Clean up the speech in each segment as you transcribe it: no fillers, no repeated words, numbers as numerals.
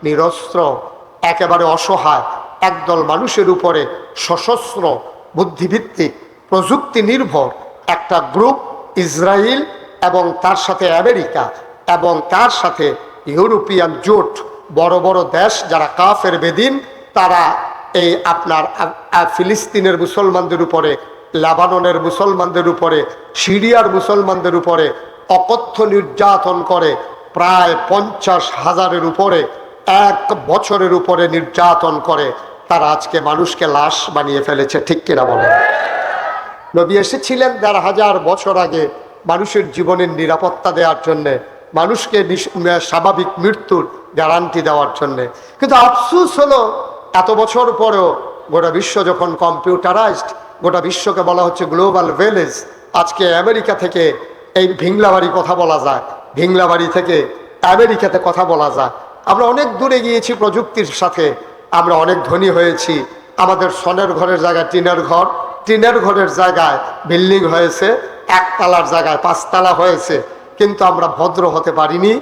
নিরস্ত্র, একেবারে অসহায় একদল মানুষের উপরে সশস্ত্র বুদ্ধিভিত্তিক প্রযুক্তি নির্ভর একটা গ্রুপ ইসরায়েল এবং তার সাথে আমেরিকা এবং তার সাথে ইউরোপিয়ান জোট, বড় বড় দেশ যারা কাফের বেদিন, তারা এই আপনার ফিলিস্তিনের মুসলমানদের উপরে, লেবাননের মুসলমানদের উপরে, সিরিয়ার মুসলমানদের উপরে অকথ্য নির্যাতন করে। প্রায় 50,000-এর উপরে এক বছরের উপরে নির্যাতন করে। তারা আজকে মানুষকে লাশ বানিয়ে ফেলেছে, ঠিক কিনা বলে? নবী এসেছিলেন 1500 বছর আগে মানুষের জীবনের নিরাপত্তা দেওয়ার জন্যে, মানুষকে স্বাভাবিক মৃত্যুর গ্যারান্টি দেওয়ার জন্যে। কিন্তু আফসোস হলো এত বছর পরেও গোটা বিশ্ব যখন কম্পিউটারাইজড, গোটা বিশ্বকে বলা হচ্ছে গ্লোবাল ভিলেজ। আজকে আমেরিকা থেকে এই ভিংলাবাড়ি কথা বলা যায়, ভিংলাবাড়ি থেকে আমেরিকাতে কথা বলা যায়। আমরা অনেক দূরে গিয়েছি প্রযুক্তির সাথে, আমরা অনেক ধনী হয়েছি। আমাদের সনের ঘরের জায়গায় টিনের ঘর, টিনের ঘরের জায়গায় বিল্ডিং হয়েছে, একতলার জায়গায় 5 তলা হয়েছে। কিন্তু আমরা ভদ্র হতে পারিনি,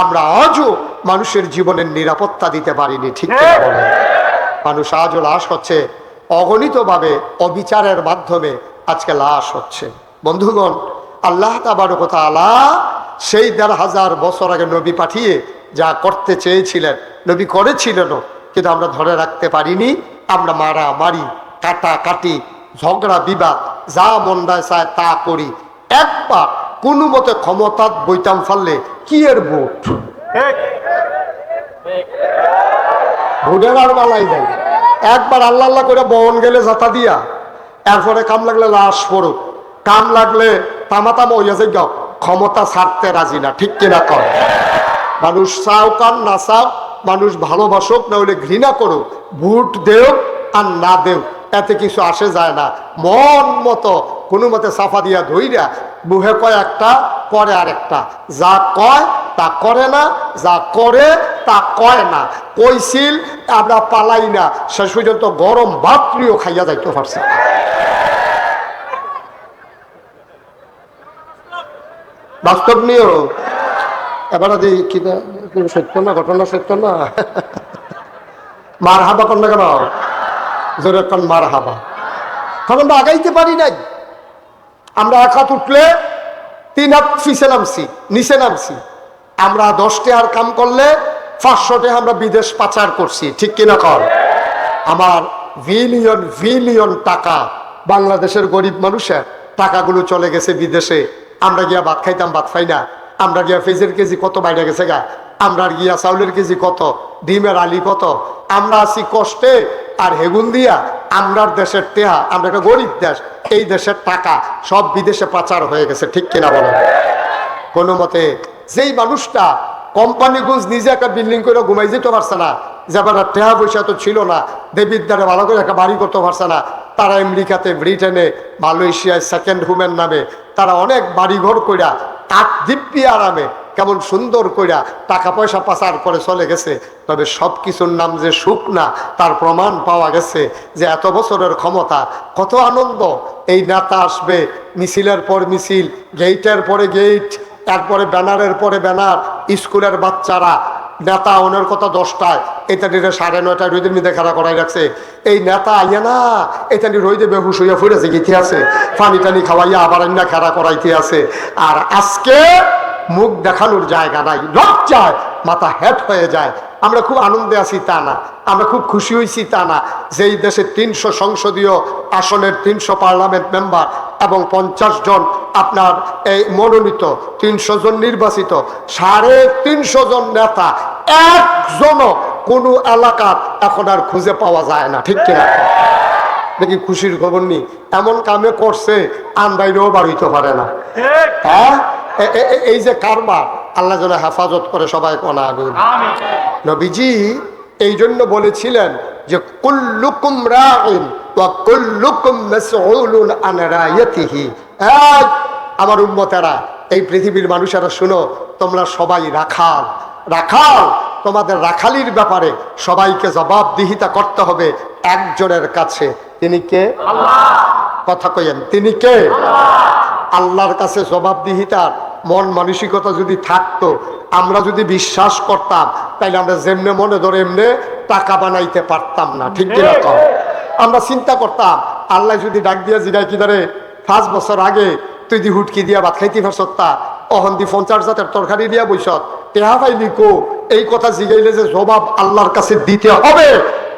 আমরা আজও মানুষের জীবনের নিরাপত্তা দিতে পারিনি, ঠিক কিনা বলেন? মানুষ আজও লাশ হচ্ছে, অগণিতভাবে অবিচারের মাধ্যমে আজকে লাশ হচ্ছে। বন্ধুগণ, আল্লাহ তাবারক ওয়া তাআলা সেই 1500 বছর আগে নবী পাঠিয়ে যা করতে চেয়েছিলেন নবী করেছিলেনও, কিন্তু আমরা ধরে রাখতে পারিনি। আমরা মারামারি, কাটাকাটি, ঝগড়া বিবাদ, যা মন্দায় চায় তা করি। একবার কোনো মতে ক্ষমতার বইতাম ফাললে কি এর ভোট, ভোটের আর বালাই দেয়। একবার আল্লাহ আল্লাহ করে বন গেলে যাতা দিয়া, এরপরে কাম লাগলে লাশ পড়ুক, কাম লাগলে তামাতামা হইয়া যাই, ক্ষমতা ছাড়তে রাজি না, ঠিক কিনা কর? মানুষ চাও কান না চাও, মানুষ ভালোবাসুক না হলে ঘৃণা করুক, ভোট দেও আর না দেও, এতে কিছু আসে যায় না। মন মতো কোনো মতে সাফা দিয়া ধইরা মুহে কয় একটা, করে আরেকটা। যা কয় তা করে না, যা করে তা কয় না। কইছিল আমরা পালাই না, শেষ পর্যন্ত গরম ভাতরিও খাইয়া যাইতে পারছে। বাস্তব নিয়েও এবার কি সত্য না, ঘটনা সত্য না? মার হাবা কর না কেন, জোরে কন মার হাবা। তখন তো আগাইতে পারি নাই। আমরা 1 হাত উঠলে 3 হাত পিছে নামছি, নিচে নামছি। আমরা 10 টাকার কাম করলে 500 টাকা আমরা বিদেশ পাচার করছি, ঠিক কিনা কর? আমার বিলিয়ন বিলিয়ন টাকা, বাংলাদেশের গরিব মানুষের টাকাগুলো চলে গেছে বিদেশে। আমরা গিয়া ভাত খাইতাম, ভাত খাই না। আমরা গিয়া পেঁয়াজের কেজি কত বাইরে গেছে গা, আমরা গিয়া চাউলের কেজি কত, ডিমের আলি কত। আমরা আছি কষ্টে, আর হেগুন দিয়া আমরার দেশের টেহা, আমরা একটা গরিব দেশ, এই দেশের টাকা সব বিদেশে পাচার হয়ে গেছে, ঠিক কিনা বলেন? কোনো মতে যেই মানুষটা কোম্পানিগঞ্জ নিজে একটা বিল্ডিং করে ঘুমাই যেতে পারছে না, যাবার টেহা পয়সা তো ছিল না, দেবিদ্বারে ভালো করে একটা বাড়ি করতে পারছে না, তারা আমেরিকাতে, ব্রিটেনে, মালয়েশিয়ায় সেকেন্ড হোমের নামে তারা অনেক বাড়িঘর কইরা কাঠ দিব্যি আরামে কেমন সুন্দর কইরা টাকা পয়সা পাচার করে চলে গেছে। তবে সব কিছুর নাম যে সুখ না, তার প্রমাণ পাওয়া গেছে যে এত বছরের ক্ষমতা, কত আনন্দ। এই নেতা আসবে, মিছিলের পর মিছিল, গেইটের পরে গেইট, তারপরে ব্যানারের পরে ব্যানার, স্কুলের বাচ্চারা নেতা ওনার কথা 10টায়, এটা নিয়ে 9:30 রোদের মধ্যে খাড়া করাই রাখছে। এই নেতা আইয়া না, এটা নিয়ে রোদে বেহুশ হইয়া ফুরেছে, গিতে আছে, পানি টানি খাওয়াইয়া আবার না খাড়া করাইতে আছে। আর আজকে মুখ দেখানোর জায়গা নাই, লজ্জায় মাথা হেট হয়ে যায়। আমরা খুব আনন্দে আছি তা না, আমরা খুব খুশি হয়েছি তা না। যেই দেশে 300 সংসদীয় আসনের 300 পার্লামেন্ট মেম্বার এবং 50 জন আপনার এই মনোনীত, 300 জন নির্বাচিত, 350 জন নেতা, একজনও কোনো এলাকার এখন আর খুঁজে পাওয়া যায় না, ঠিক কিনা? দেখি খুশির খবর নেই, এমন কামে করছে আন্দাইলেও বাড়িতে পারে না। হ্যাঁ, এই যে কারবার, আল্লাহ যেন হেফাজত করে সবাই কোনা আগুন। নবীজি এই জন্য বলেছিলেন যে কুল্লুকুম রাইন ওয়া কুল্লুকুম মাসউলুন আন রায়াতিহি। আমার উম্মতেরা, এই পৃথিবীর মানুষেরা শুনো, তোমরা সবাই রাখাল। রাখাল, তোমাদের রাখালির ব্যাপারে সবাইকে জবাবদিহিতা করতে হবে একজনের কাছে। তিনি কে? আল্লাহ। কথা কইেন, তিনি কে? আল্লাহর কাছে জবাবদিহিতার মন মানসিকতা যদি থাকতো, আমরা যদি বিশ্বাস করতাম, তাইলে আমরা যেমনে মনে ধরে এমনি টাকা বানাইতে পারতাম না। ঠিক কিনা কম? আমরা চিন্তা করতাম, আল্লাহ যদি ডাক দিয়া জিগায় কি ধরে 5 বছর আগে তুই দি হুটকি দিয়া ভাত খাইতে পারছত্তা, অহন দি 50 জাতের তরকারি দিয়া বইসত, টেহা পাইলি কো? এই কথা জিগাইলে যে জবাব আল্লাহর কাছে দিতে হবে,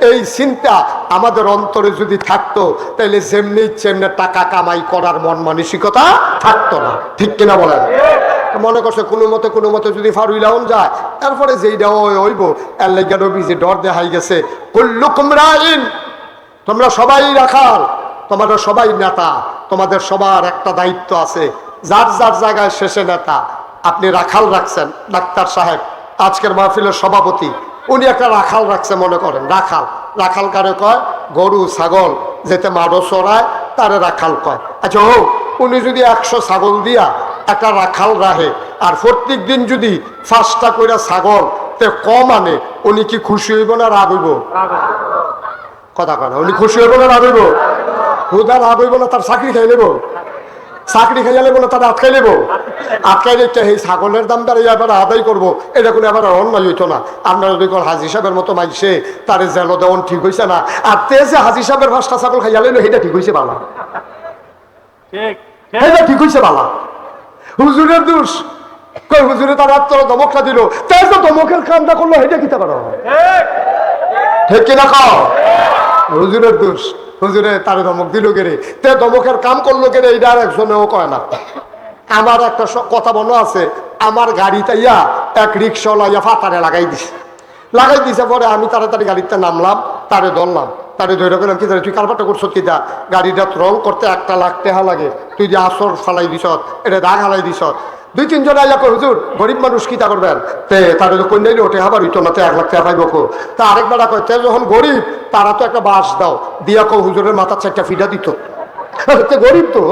এই চিন্তা আমাদের অন্তরে যদি থাকতো, তাইলে যেমনি যেমনি টাকা কামাই করার মন মানসিকতা থাকতো না। ঠিক কিনা বলেন? মনে করছে কোনো মতে যদি ফারুইলাউন যায়, তারপরে যেইটা হইব এর লাগা নবী যে ডর দেখাই গেছে, কুল্লুকুম রাইন, তোমরা সবাই রাখাল, তোমাদের সবাই নেতা, তোমাদের সবার একটা দায়িত্ব আছে। যার যার জায়গায় শেষে নেতা। আপনি রাখাল রাখছেন, ডাক্তার সাহেব আজকের মাহফিলের সভাপতি, উনি একটা রাখাল রাখছে, মনে করেন রাখাল। রাখাল কারে কয়? গরু ছাগল যেতে মারো চড়ায় তারে রাখাল কয়। আচ্ছা ও, উনি যদি 100 ছাগল দিয়া একটা রাখাল রাখে, আর প্রত্যেক দিন যদি 5টা করে ছাগল তে কম আনে, উনি কি খুশি হইব না রাগ হইব? কথা কয় না। উনি খুশি হইব না রাগ হইব? হুদা রাগ হইব না? তার চাকরি খাই নেব, চাকরি খাইয়া নেবো না, তারা আটকাই নেবো। আটকাই রেখে এই ছাগলের দামটা এবার আদায় করবো, এটা কোনো এবার অন্যায় হইতো না। আপনার যদি হাজি সাহেবের মতো মাইসে তারে জেল দেওয়ান ঠিক হয়েছে না, আর তে যে হাজি সাহেবের 5টা ছাগল খাইয়া লেলো, সেটা ঠিক হয়েছে বালা, সেটা ঠিক হয়েছে বালা। হুজুরের দোষ কই? হুজুরে তার আত্মর ধমকটা দিল, তাই তো ধমকের কামটা করলো, সেটা কিতা পারো? ঠিক কিনা কও? হুজুরের দোষ। হুজুরে তার ধমক দিল কেড়ে, তে ধমকের কাম করলো কেড়ে, এইটা আর একজনেও কয় না। আমার একটা কথা মনে আছে, আমার গাড়িটা ইয়া এক রিক্সাওয়ালা ইয়া ফাতারে লাগাই দিছে। পরে আমি তাড়াতাড়ি গাড়িতে নামলাম, তারে ধরলাম, তারে ধরে গেলাম, কি তুই কারবারটা করছো কি? দা গাড়িটা রং করতে 1 লাখ টাকা লাগে, তুই যে আসর ফালাই দিস, এটা দাগ হালাই দিস। 2-3 জন আইয়া কই, হুজুর গরিব মানুষ কিতা করবেন? তে তারে তো কন্যাই ওঠে আবার হইতো না, 1 লাখ টাকা পাইব কো? তা আরেকবার কয়, তে যখন গরিব তারা তো একটা বাস দাও, দিয়া কো হুজুরের মাথার 4টা ফিটা দিত। তে গরিব তো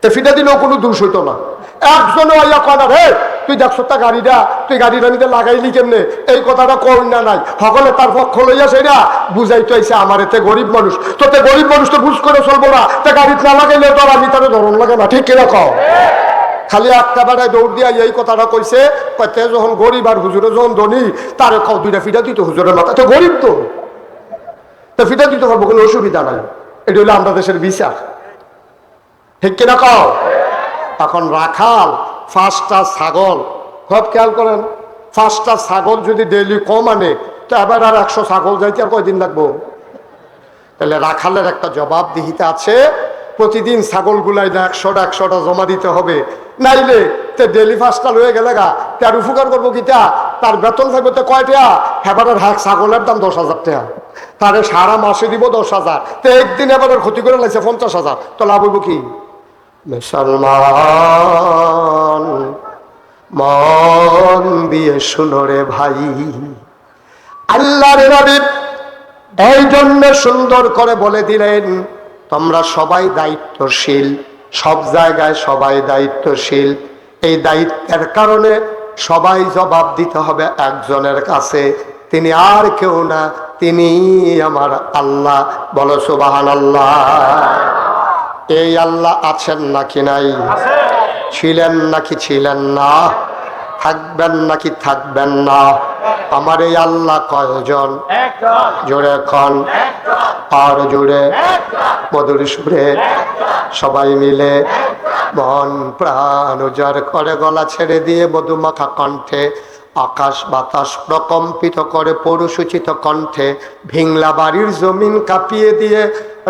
ফিটা দিলেও কোনো দোষ হইতো না। একজনও আইয়া কয় না, রে তুই দেখছো তা গাড়িটা, তুই গাড়িটা নিতে লাগাইলি কেমনে? এই কথাটা কই না নাই, সকলে তার পক্ষ লইয়া সেটা বুঝাইতে আইছে আমার। এতে গরিব মানুষ তো, তে গরিব মানুষ তো বুঝ করে চলবো না, তে গাড়িতে না লাগাইলে তো আমি তার ধরন লাগে না। ঠিক কিনা কও? খালি একটা বেড়ায় দৌড় দিয়া এই কথাটা কইছে, তে যখন গরিব আর হুজুরে যখন ধনী, তার কও 2টা ফিটা দিত হুজুরের মাথা, তো গরিব তো ফিটা দিতে পারবো, কোনো অসুবিধা নাই। এটা হলো আমরা দেশের বিচার। ঠিক কিনা কও? এখন রাখাল 5টা ছাগল, সব খেয়াল করেন, 5টা ছাগল যদি ডেইলি কম আনে, তো এবার আর 100 ছাগল যাইতে আর কয়দিন লাগবো? তাহলে রাখালের একটা জবাবদিহিতা আছে, প্রতিদিন ছাগলগুলাই না 100টা জমা দিতে হবে, নাইলে তে ডেলি 5টা লয়ে গেলে গা, তার উপকার করবো কিটা? তার বেতন থাকবে তো কয়টা? হেবারের ছাগলের দাম 10,000 টাকা, তারে সারা মাসে দিব 10,000, তো একদিন এবারের ক্ষতি করে লাগছে 50,000, তো লাভ হইব কি? মুসলমান মন দিয়ে শুনো রে ভাই, আল্লাহর নবী এই জন্য সুন্দর করে বলে দিলেন, তোমরা সবাই দায়িত্বশীল, সব জায়গায় সবাই দায়িত্বশীল। এই দায়িত্বের কারণে সবাই জবাব দিতে হবে একজনের কাছে, তিনি আর কেউ না, তিনি আমার আল্লাহ। বলো সুবহানাল্লাহ। এই আল্লাহ আছেন নাকি নাই? ছিলেন নাকি ছিলেন না? থাকবেন নাকি থাকবেন না? আমার এই আল্লাহ কয়জন? জোরে খন, আর জোরে মধুর সুরে সবাই মিলে মন প্রাণ উজাড় করে গলা ছেড়ে দিয়ে মধুমাখা কণ্ঠে আকাশ বাতাস প্রকম্পিত করে পৌরসূচিত কণ্ঠে ভিংলা বাড়ির জমিন কাঁপিয়ে দিয়ে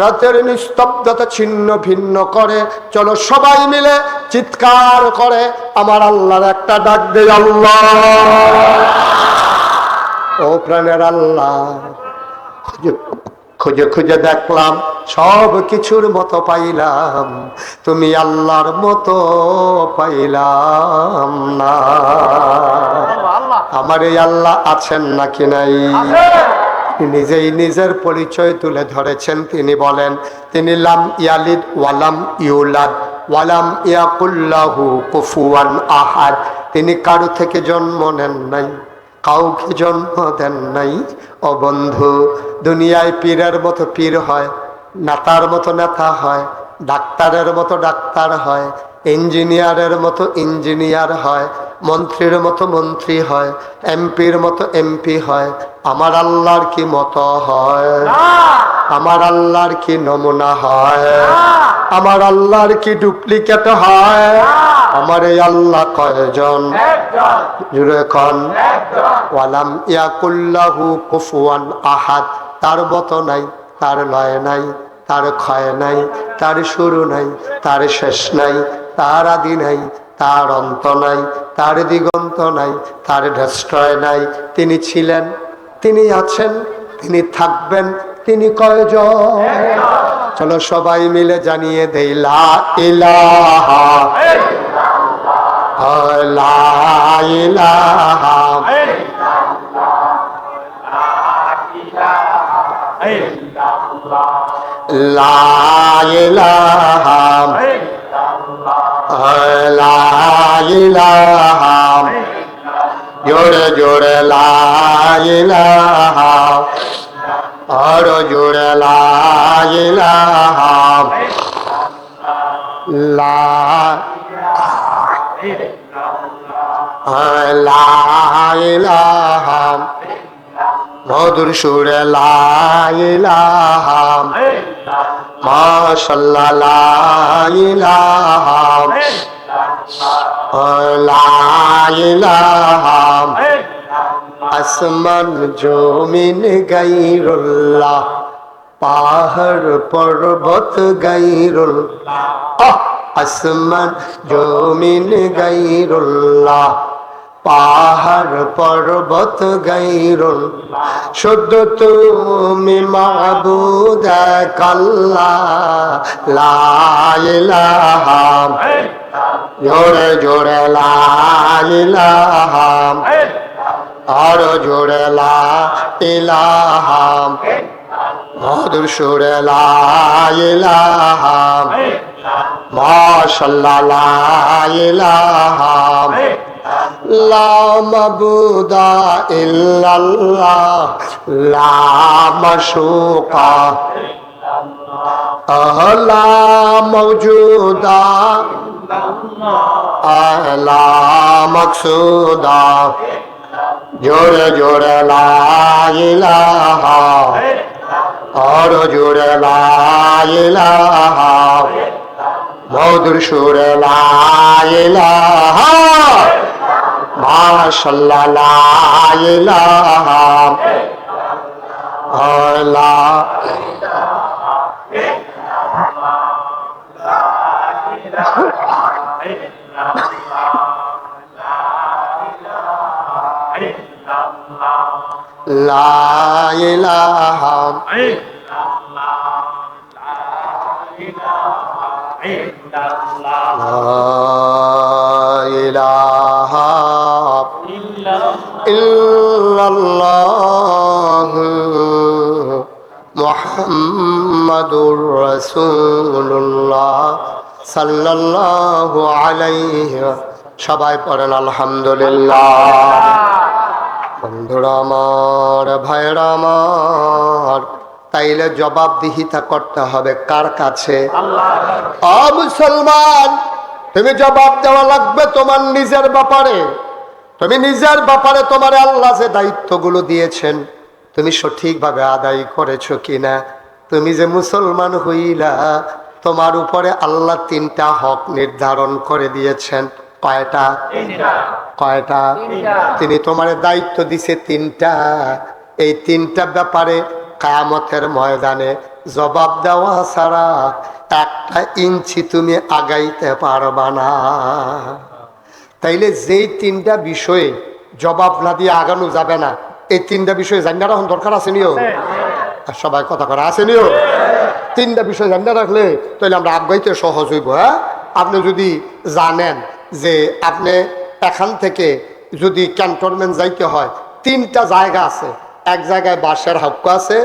রাতের নিস্তব্ধতা ছিন্ন ভিন্ন করে চলো সবাই মিলে চিৎকার করে আমার আল্লাহর একটা ডাক দে, আল্লাহ ও প্রাণের আল্লাহ। খুঁজে খুঁজে দেখলাম সব কিছুর মতো পাইলাম, তুমি আল্লাহর মতো পাইলাম না। আমার এই আল্লাহ আছেন নাকি নাই? নিজেই নিজের পরিচয় তুলে ধরেছেন, তিনি বলেন তিনি লাম ইয়ালিদ ওয়ালাম ইউলাদ ওয়ালাম ইয়াকুল্লাহু কুফুয়ান আহাদ। তিনি কারো থেকে জন্ম নেন নাই, কাউকে জন্ম দেন নাই। ও বন্ধু, দুনিয়ায় পীরের মতো পীর হয়, নেতার মতো নেতা হয়, ডাক্তারের মতো ডাক্তার হয়, ইঞ্জিনিয়ারের মতো ইঞ্জিনিয়ার হয়, মন্ত্রীর মতো মন্ত্রী হয়, এমপির মতো এমপি হয়। আমার আল্লাহর কি মতো হয়? আমার আল্লাহর কি নমুনা হয়? আমার আল্লাহর কি ডুপ্লিকেট হয়? আমার এই আল্লাহ কয়জন? জুড়ে কন। ওয়ালাম ইয়াকুল্লাহু কুফুয়ান আহাদ। তার মতো নাই, তার লয় নাই, তার ক্ষয় নাই, তার শুরু নাই, তার শেষ নাই, তার আদি নাই, তার অন্ত নাই, তার দিগন্ত নাই, তার ডেস্ট্রয় নাই। তিনি ছিলেন, তিনি আছেন, তিনি থাকবেন, তিনি কয়জন? চলো সবাই মিলে জানিয়ে দেই লা ইলাহা লা ইলাহা লা ইলাহা লা ইলাহা জোরে জোরে লা ইলাহা আরো জোরে লা ইলাহা লা ইলাহা মধুর সুরে লা ইলাহা মাশাআল্লাহ লা ইলাহা লা ইলাহা আসমান জমিন গায়রুল্লাহ পাহাড় পর্বত গায়রুল্লাহ আসমান জমিন গায়রুল্লাহ পাহাড় পর্বত গায়রুল্লাহ শুদ্ধ তুমি মাবুদ এক আল্লাহ লা ইলাহা জোরে জোরে লা ইলাহা আরো জোরে লা ইলাহা মধুর সুরে লা ইলাহা মাশাআল্লাহ লা ইলাহা লা মাবুদা ইল্লাল্লাহ লা মাশুকা লা মাওজুদা লা মাকসুদা জোরে জোরে লা ইলাহা আর জোরে লা ইলাহা মধুর সুরে লা ইলাহা মাশাআল্লাহ লা ইলাহা লা লা ইলাহা ইল্লাল্লাহ মুহাম্মাদুর রাসূলুল্লাহ সাল্লাল্লাহু আলাইহি। সবাই পড়েন আলহামদুলিল্লাহ। বন্ধুরা আমার, ভাইরা আমার, তাইলে জবাবদিহিতা করতে হবে কার কাছে? ও মুসলমান, তুমি জবাব দেওয়া লাগবে তোমার নিজের ব্যাপারে। তুমি নিজের ব্যাপারে তোমার আল্লাহ যে দায়িত্বগুলো দিয়েছেন তুমি সঠিকভাবে আদায় করেছো কিনা? তুমি যে মুসলমান হইলা, তোমার উপরে আল্লাহ 3টা হক নির্ধারণ করে দিয়েছেন। কয়টা? কয়টা? তিনি তোমার দায়িত্ব দিছে 3টা। এই 3টা ব্যাপারে কিয়ামতের ময়দানে জবাব দেওয়া ছাড়া 1 ইঞ্চি তুমি আগাইতে পারবা না। তাইলে যেই 3টা বিষয়ে জবাব না দিয়ে আগানো যাবে না, এই 3টা বিষয়ে জানা রাখুন দরকার আছে নিও। সবাই কথা করা আছে নিও। 3টা বিষয় জানা রাখলে তাহলে আমরা আগাইতে সহজ হইব। হ্যাঁ, আপনি যদি জানেন যে আপনি এখান থেকে যদি ক্যান্টনমেন্ট যাইতে হয় 3টা জায়গা আছে। এক জায়গায় বাসের হাক্কা আছে,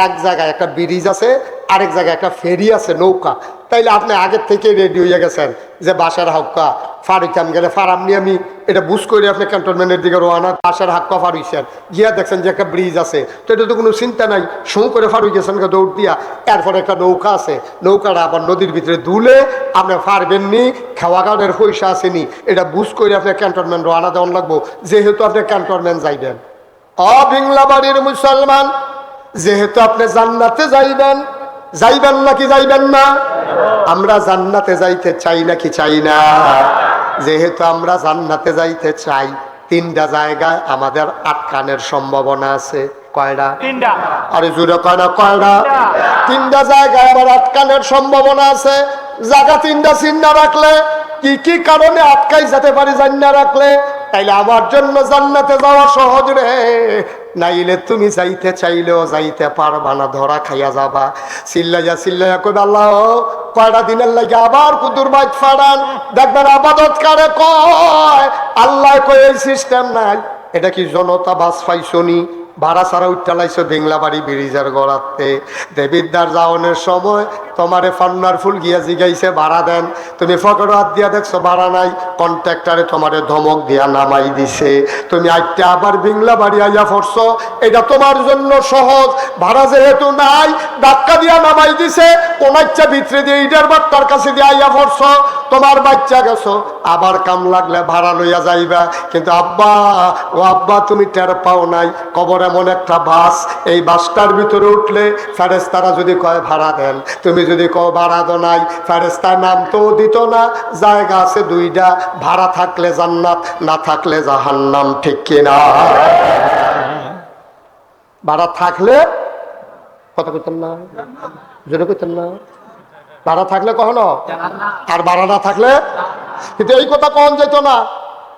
এক জায়গায় একটা ব্রিজ আছে, আরেক জায়গায় একটা ফেরি আছে, নৌকা। তাইলে আপনি আগের থেকে রেডি হয়ে গেছেন যে বাসার হাক্কা ফারুইতাম গেলে ফারামনি আমি এটা বুঝ করে আপনি ক্যান্টনমেন্টের দিকে রোয়ানা বাসার হাক্কা ফারুইছেন গিয়া দেখছেন যে একটা ব্রিজ আছে, তো এটা তো কোনো চিন্তা নাই, শো করে ফারুই গেছেন দৌড় দিয়া। এরপরে একটা নৌকা আছে, নৌকাটা আবার নদীর ভিতরে দুলে আপনি পারবেননি, খাওয়া গাওয়ার পয়সা আসেনি, এটা বুঝ করে আপনি ক্যান্টনমেন্ট রোয়ানা দেওয়ান লাগবো, যেহেতু আপনি ক্যান্টনমেন্ট যাইবেন। অবিংলা বাড়ির মুসলমান, যেহেতু আপনি জান্নাতে যাইবেন, যাইবেন নাকি যাইবেন না? আমরা জান্নাতে যাইতে চাই নাকি চাই না? যেহেতু আমরা জান্নাতে যাইতে চাই, তিনটা জায়গায় আমাদের আটকানের সম্ভাবনা আছে। কয়টা? আরে জুড়ে কয়টা? কয়টা? তিনটা জায়গায় আমার আটকানের সম্ভাবনা আছে। জায়গা তিনটা চিন্তা রাখলে কি কি কারণে আটকাই যেতে পারি জান্না রাখলে, তাইলে আমার জন্য জান্নাতে যাওয়া সহজ রে। নাইলে তুমি যাইতে চাইলেও যাইতে পারবা না, ধরা খাইয়া যাবা। চিল্লাইয়া চিল্লাইয়া কই আল্লাহ কয়টা দিনের লাগে আবার কুদুর বাইত ফাড়ান, দেখবেন আবাদত কারে কয় আল্লাহ কয় এই সিস্টেম নাই। এটা কি জনতা বাস পাইছনি? ভাড়া ছাড়া উঠালাইছো বেংলাবাড়ি ব্রিজের গড়াতে, দেবিদ্যার যাওয়ানোর সময় তোমারে ফান্নার ফুল গিয়া জিগাইছে ভাড়া দেন, তুমি ফকর হাত দিয়া দেখছো ভাড়া নাই, কন্ট্রাক্টারে তোমারে ধমক দিয়া নামাই দিছে, তুমি আইটা আবার বেংলাবাড়ি আইয়া পড়ছো। এটা তোমার জন্য সহজ, ভাড়া যেহেতু নাই ধাক্কা দিয়া নামাই দিছে, কোন ইচ্ছা ভিতরে দিয়ে ইডার বাচ্চার কাছে দিয়ে আইয়া পড়ছো, তোমার বাচ্চা গেছো, আবার কাম লাগলে ভাড়া লইয়া যাইবা। কিন্তু আব্বা ও আব্বা তুমি টের পাও নাই, কবর এমন একটা বাস, এই বাসটার ভিতরে উঠলে ফেরেশতারা যদি কয় ভাড়া দেন, তুমি যদি কও ভাড়া দো নাই, ফেরেশতার নাম তো দিত না। জায়গা আছে দুইটা, ভাড়া থাকলে জান্নাত, না থাকলে জাহান্নাম, ঠিক কিনা? ভাড়া থাকলে কথা কইতেন না, জোরে কইতেন না, ভাড়া থাকলে কখনো, আর ভাড়া না থাকলে। কিন্তু এই কথা কখন যেত না,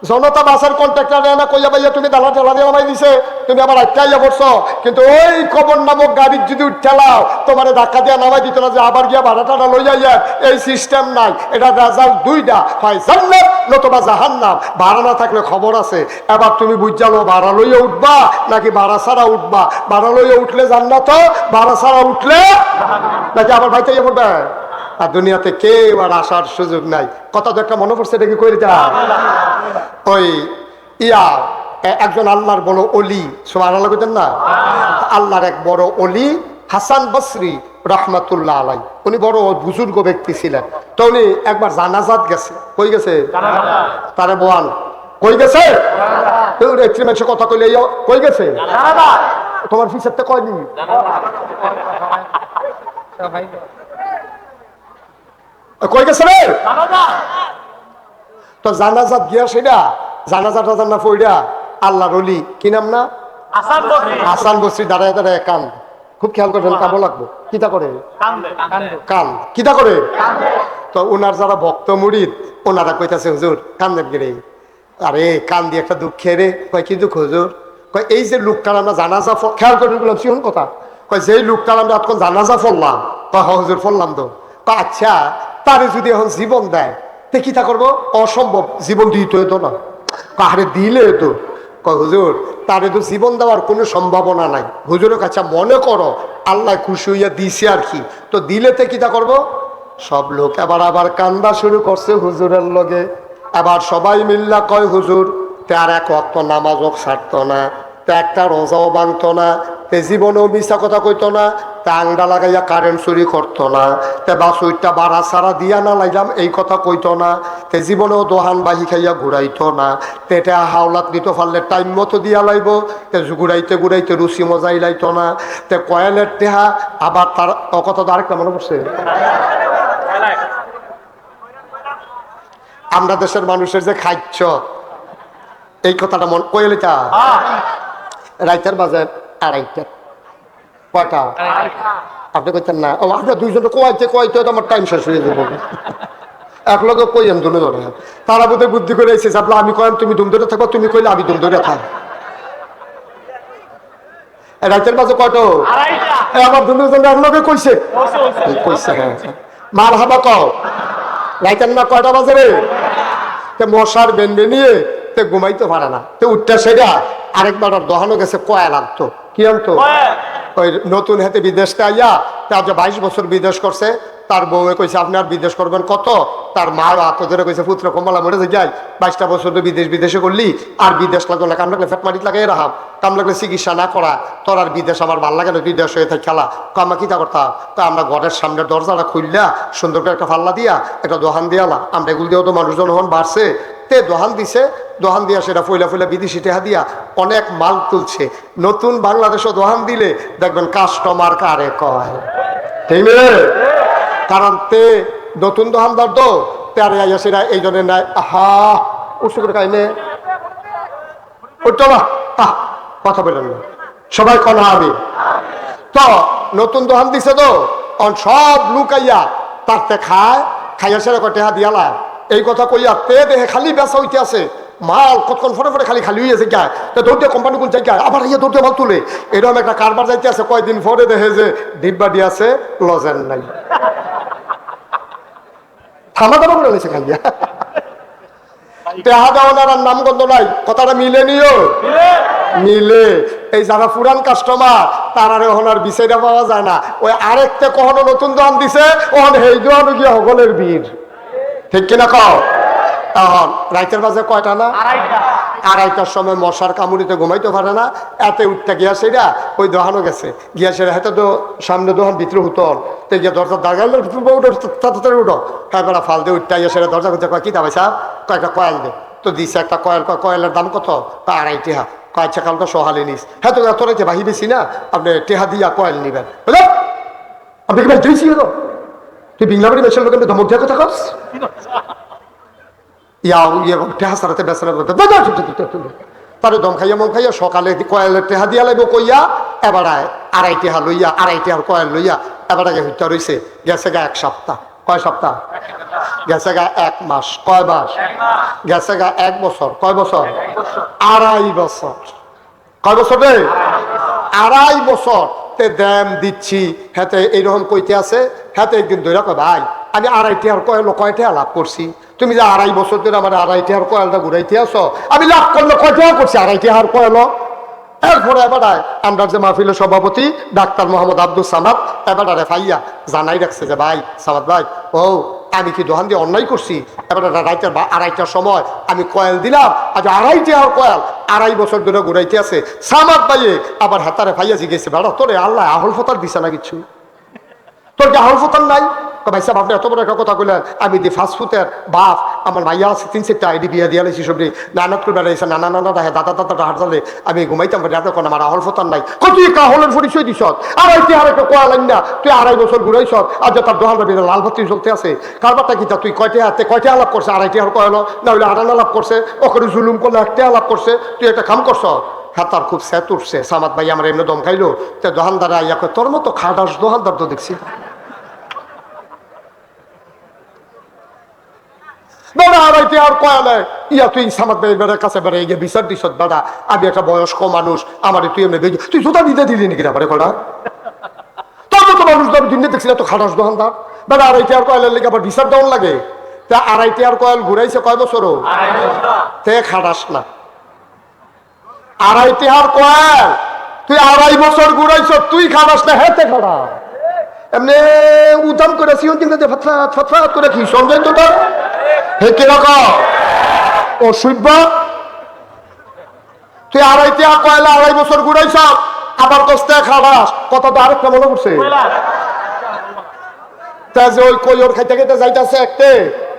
জনতা বাসের কন্ট্রাক্টর না কইয়া ভাইয়া তুমি দালা ঠেলা দিয়ে নামাই দিছে, তুমি আবার আটকাইয়া পড়ছো। কিন্তু ওই কবর নামক গাড়ির যদি ঠেলাও, তোমার ধাক্কা দিয়ে নামাই দিত না যে আবার গিয়া ভাড়া টাড়া লইয়া যায়, এই সিস্টেম নাই। এটা রেজাল্ট দুইটা, হয় জান্নাত নতুবা জাহান্নাম। ভাড়া না থাকলে খবর আছে। এবার তুমি বুঝালো ভাড়া লইয়া উঠবা নাকি ভাড়া ছাড়া উঠবা। ভাড়া লইয়া উঠলে জান্নাত, ভাড়া ছাড়া উঠলে নাকি আবার ভাইতে পড়বে। আর দুনিয়াতে কেউ আর আসার সুযোগ নাই। কথা তো একটা মনে পড়ছে, এটা কি করে ওই একজন আল্লাহর বড় অলি, সুবহানাল্লাহ কইতেন না, আল্লাহর এক বড় অলি হাসান বসরি রহমাতুল্লাহ আলাই, উনি বড় বুজুর্গ ব্যক্তি ছিলেন। তো উনি একবার জানাজাত গেছে। কই গেছে? তারে বোয়ান কই গেছে? কথা কইলে কই গেছে? তোমার ফিসারটা কয়নি? কই গেছে রে? তো জানাজাত গিয়া সেটা জানাজাটা জানা ফইরা আল্লাহর ওলি, কি নাম না, হাসান বসরি দাঁড়ায় দাঁড়ায় কান, খুব খেয়াল করবেন, কাবো লাগবো, কিতা করে কান, কিতা করে। তো ওনার যারা ভক্ত মুরিদ ওনারা কইতাছে হুজুর কান্দেব গিরে। আরে কান দিয়ে একটা দুঃখের রে। কয় কি দুঃখ হুজুর? কয় এই যে লোকটার আমরা জানাজা, খেয়াল করে বললাম সিহন কথা, কয় যেই লোকটার আমরা এখন জানাজা ফললাম, কয় হুজুর ফললাম তো। কয় আচ্ছা তারে যদি এখন জীবন দেয় তে কি তা করবো? অসম্ভব, জীবন দিতে হতো না। কাহারে দিলে হতো। কয় হুজুর তারে তো জীবন দেওয়ার কোনো সম্ভাবনা নাই। হুজুরের কাছে মনে করো আল্লাহ খুশি হইয়া দিছে আর কি, তো দিলেতে কি তা করবো? সব লোক আবার কান্দা শুরু করছে হুজুরের লগে। আবার সবাই মিল্লা কয় হুজুর তে আর এক ওয়াক্ত নামাজও ছাড়তো না, তে একটা রোজাও ভাঙতো না, তে জীবনেও মিশা কথা কইতো না, তে আংডা লাগাইয়া কারেন্ট চুরি করতো না, তে বাসুইটা বাড়া সারা দিয়া না লাইলাম এই কথা কইতো না, তে জীবনেও দোহান বাহি খাইয়া ঘুরাইতো না, তে এটা হাওলাত নিতে পারলে টাইম মতো দিয়া লাইব, তে ঘুরাইতে ঘুরাইতে রুচি মজাই লাইতো না, তে কয়েলের টেহা আবার তার কথা তো আরেকটা মনে পড়ছে। আমরা দেশের মানুষের যে খাইছ এই কথাটা মন কয়েলিটা রাইতের বাজার আড়াইটা, কয়টা আপনি কইতেন না? ও আপনার দুইজনে কোয়াইতে কোয়াইতে আমার টাইম শেষ হয়ে যাবো। এক লোকে কইেন দুনে ধরে, তারা বোধহয় বুদ্ধি করে এসেছে আপনার, আমি কয়েন তুমি দুম ধরে থাকো, তুমি কইলে আমি দুম ধরে থাক। রাইতের বাজে কয়টা? আমার দুজন এক লোকে কইছে কইছে হ্যাঁ মার হাবা কও রাইতের না কয়টা বাজে রে? মশার বেন্ডে নিয়ে তে ঘুমাইতে পারে না, তো উঠটা সেটা আরেকবার দহানো গেছে কয়া লাগতো। কি আনতো? ওই নতুন হাতে বিদেশটা আইয়া তা 22 বছর বিদেশ করছে, তার বউয়ে কইছে আপনি আর বিদেশ করবেন কত? তার মা আত্ম ধরে কইছে পুত্র কমলা মরে যাই 22টা বছর তো বিদেশে করলি, আর বিদেশ লাগলো না, কাম লাগলে ফেট মাটিত লাগে রাহাম, কাম লাগলে চিকিৎসা না করা, তোর আর বিদেশ আমার ভাল লাগে না, বিদেশ হয়ে থাকে খেলা। আমরা কিতা করতাম? তো আমরা ঘরের সামনে দরজাটা খুললা সুন্দর করে একটা ফাল্লা দিয়া একটা দোহান দিয়ালা, আমরা এগুলো দিয়েও তো মানুষজন হন বাড়ছে, তে দোহান দিছে, দোহান দিয়া সেটা ফইলা ফইলা বিদেশি টেহা দিয়া অনেক মাল তুলছে। নতুন বাংলাদেশও দোহান দিলে দেখবেন কাস্টমার কারে কয়, ঠিক না? কারণ তে নতুন দোকানদার তো তারে আইয়া সেটা এই জন্য নাই। আহা উৎস করে খাইনে কথা বললেন না সবাই কন হবে। তো নতুন দোকান দিছে তো সব লুকাইয়া তারতে খায়, খাইয়া সেরা টেহা দিয়ালা এই কথা কইয়া তে দেহে খালি বেচা হইতে আছে, মাল কতক্ষণ ফটে ফটে খালি খালি হয়ে যায়, দৌড়তে কোম্পানি কোন জায়গায় আবার ইয়ে দৌড়তে মাল তুলে, এরকম একটা কারবার যাইতে আছে। কয়দিন পরে দেখে যে ডিব্বাডি আছে লজেন নাই, থামা দামা করে নিয়েছে খাইয়া, টেহা দেওয়ার নামগন্ধ নাই। কথাটা মিলে নিও, মিলে। এই যারা পুরান কাস্টমার তারারে ওনার বিষয়টা পাওয়া যায় না। ওই আরেকটা কখনো নতুন দোকান দিছে ওখানে সেই দোকান গিয়া হগলের ভিড়, ঠিক কিনা কও? তখন রাইতের বাজে কয়টা না? আড়াইটার সময় মশার কামড়িতে ঘুমাইতে পারে না, এতে উঠতে গিয়া সেরা ওই দোকানও গেছে, গিয়া সেরা হাতে তো সামনে দোকান ভিতরে হুতন, তো গিয়া দরজা দাঁড়ালে তাড়াতাড়ি উঠো, তারপরে ফাল দিয়ে উঠতে গিয়ে সেটা দরজা খুঁজে কয় কি দাম সাহেব, কয়েকটা কয়েল দে, তো দিছে একটা কয়েল, কয়েলের দাম কত? তা 2.5 টেহা। কয়েকটা কালকে সহালে নিস, হ্যাঁ তো এত রাইতে বাহি বেশি না, আপনি টেহা দিয়া কয়েল নিবেন, বুঝলেন? আপনি কি দিয়েছি তুই বিংলাবাড়ি বেসের লোকের ধমক দিয়া কথা কস তারে দম খাইয়া মন খাইয়া সকালে কয়েলের টেহা দিয়া লাগবো কইয়া এবার 2.5 টেহা লইয়া 2.5 টেহার কয়েল লইয়া এবার আগে হইতে রয়েছে। গেছে গা 1 সপ্তাহ, কয় সপ্তাহ? গেছে গা 1 মাস, কয় মাস? গেছে গা 1 বছর, কয় বছর? 2.5 বছর, কয় বছর রে? 2.5 বছর তে দাম দিচ্ছি। হাতে এইরকম কইতে আছে, হাতে একদিন ধরে কয় ভাই আমি 2.5 টেহার কয়েল কয় টেহা লাভ করছি, তুমি যে 2.5 বছর ধরে আমার 2.5 টেহার কয়েলটা ঘুরাইতে আসো, আমি লাভ করলে কয় টেহা করছি 2.5 টেহার কয়েল। এরপরে এবার আমরা যে মাহফিলের সভাপতি ডাক্তার মোহাম্মদ আব্দুল সামাদ এবারে ফাইয়া জানাই রাখছে যে ভাই সামাদ ভাই, ও আমি কি দোকান দিয়ে অন্যায় করছি? এবার রাইতের 2.5টার সময় আমি কয়েল দিলাম, আজ 2.5 টেহার কয়েল 2.5 বছর ধরে ঘুরাইতে আছে। সামাদ ভাইয়ে আবার হাতারে ফাইয়া জিগেছে বেড়া তোরে আল্লাহ আহল ফতার দিছে না কিছু, তোর কি আহল ফতার নাই? ভাই সাহেব আপনি এত বড় একটা কথা কইলেন, আমি দি ফাস্টফুডের বাপ, আমার ভাইয়া আছে 3-4টা আইডি বিয়ে দিয়ে লাইছি সবরি, নানাত করে বেড়াইছে, নানা দাদা দাদা হাট চলে, আমি ঘুমাইতাম পারি আপনার কোনো আমার আহল ফতার নাই। তুই কাহলের পরিচয় দিস, 2.5 টেহার একটা কয়া লাইন না, তুই 2.5 বছর ঘুরাইছ, আর যে তার দোকানটা বেড়ে লাল বাতি চলতে আছে, কারবারটা কি তুই কয়টা আলাপ করছে? 2.5 টেহার কয়ালো না হলে 8 আনা লাভ করছে, ওখানে জুলুম করলে 1 টেহা লাভ করছে, তুই একটা কাম করছ। হ্যাঁ তার খুব স্যাত উঠছে, সামাদ ভাই আমার এমনি দম খাইলো, তো দোকানদার আইয়া তোর মতো খাটাস দোকানদার তো দেখছি বেড়া 2.5 টেহার কয়ালে ইয়া তুই সামাদ ভাই বেড়ার কাছে বেড়ে গিয়ে বিচার দিস বেড়া আমি একটা বয়স্ক মানুষ, আমার তুই এমনি দেখি তুই জোতা দিতে দিলি নাকি ব্যাপারে কটা তোর মতো মানুষ তো আমি দিনে দেখছি না, তো খাটাস দোকানদার বেড়া 2.5 টেহার কয়ালের লেগে আবার বিচার দেওয়ার লাগে। তা 2.5 টেহার কয়াল ঘুরাইছে কয় বছরও তে খাটাস না। 2.5 টেহার কয়াল তুই 2.5 বছর ঘুরাইছ, তুই খাটাস না, হেতে খাটা এমনি উদাম করেছি কিন্তু ফতফাত করে কি সঞ্জয় তো তোর হে কিরকম অসভ্য। তুই 2.5 টেহা কয়লা 2.5 বছর ঘুরাইছ, আবার কষ্টে খাটাস, কথা তো আরেকটা মনে করছে যে ওই কইর খাইতে খাইতে যাইতেছে একটে,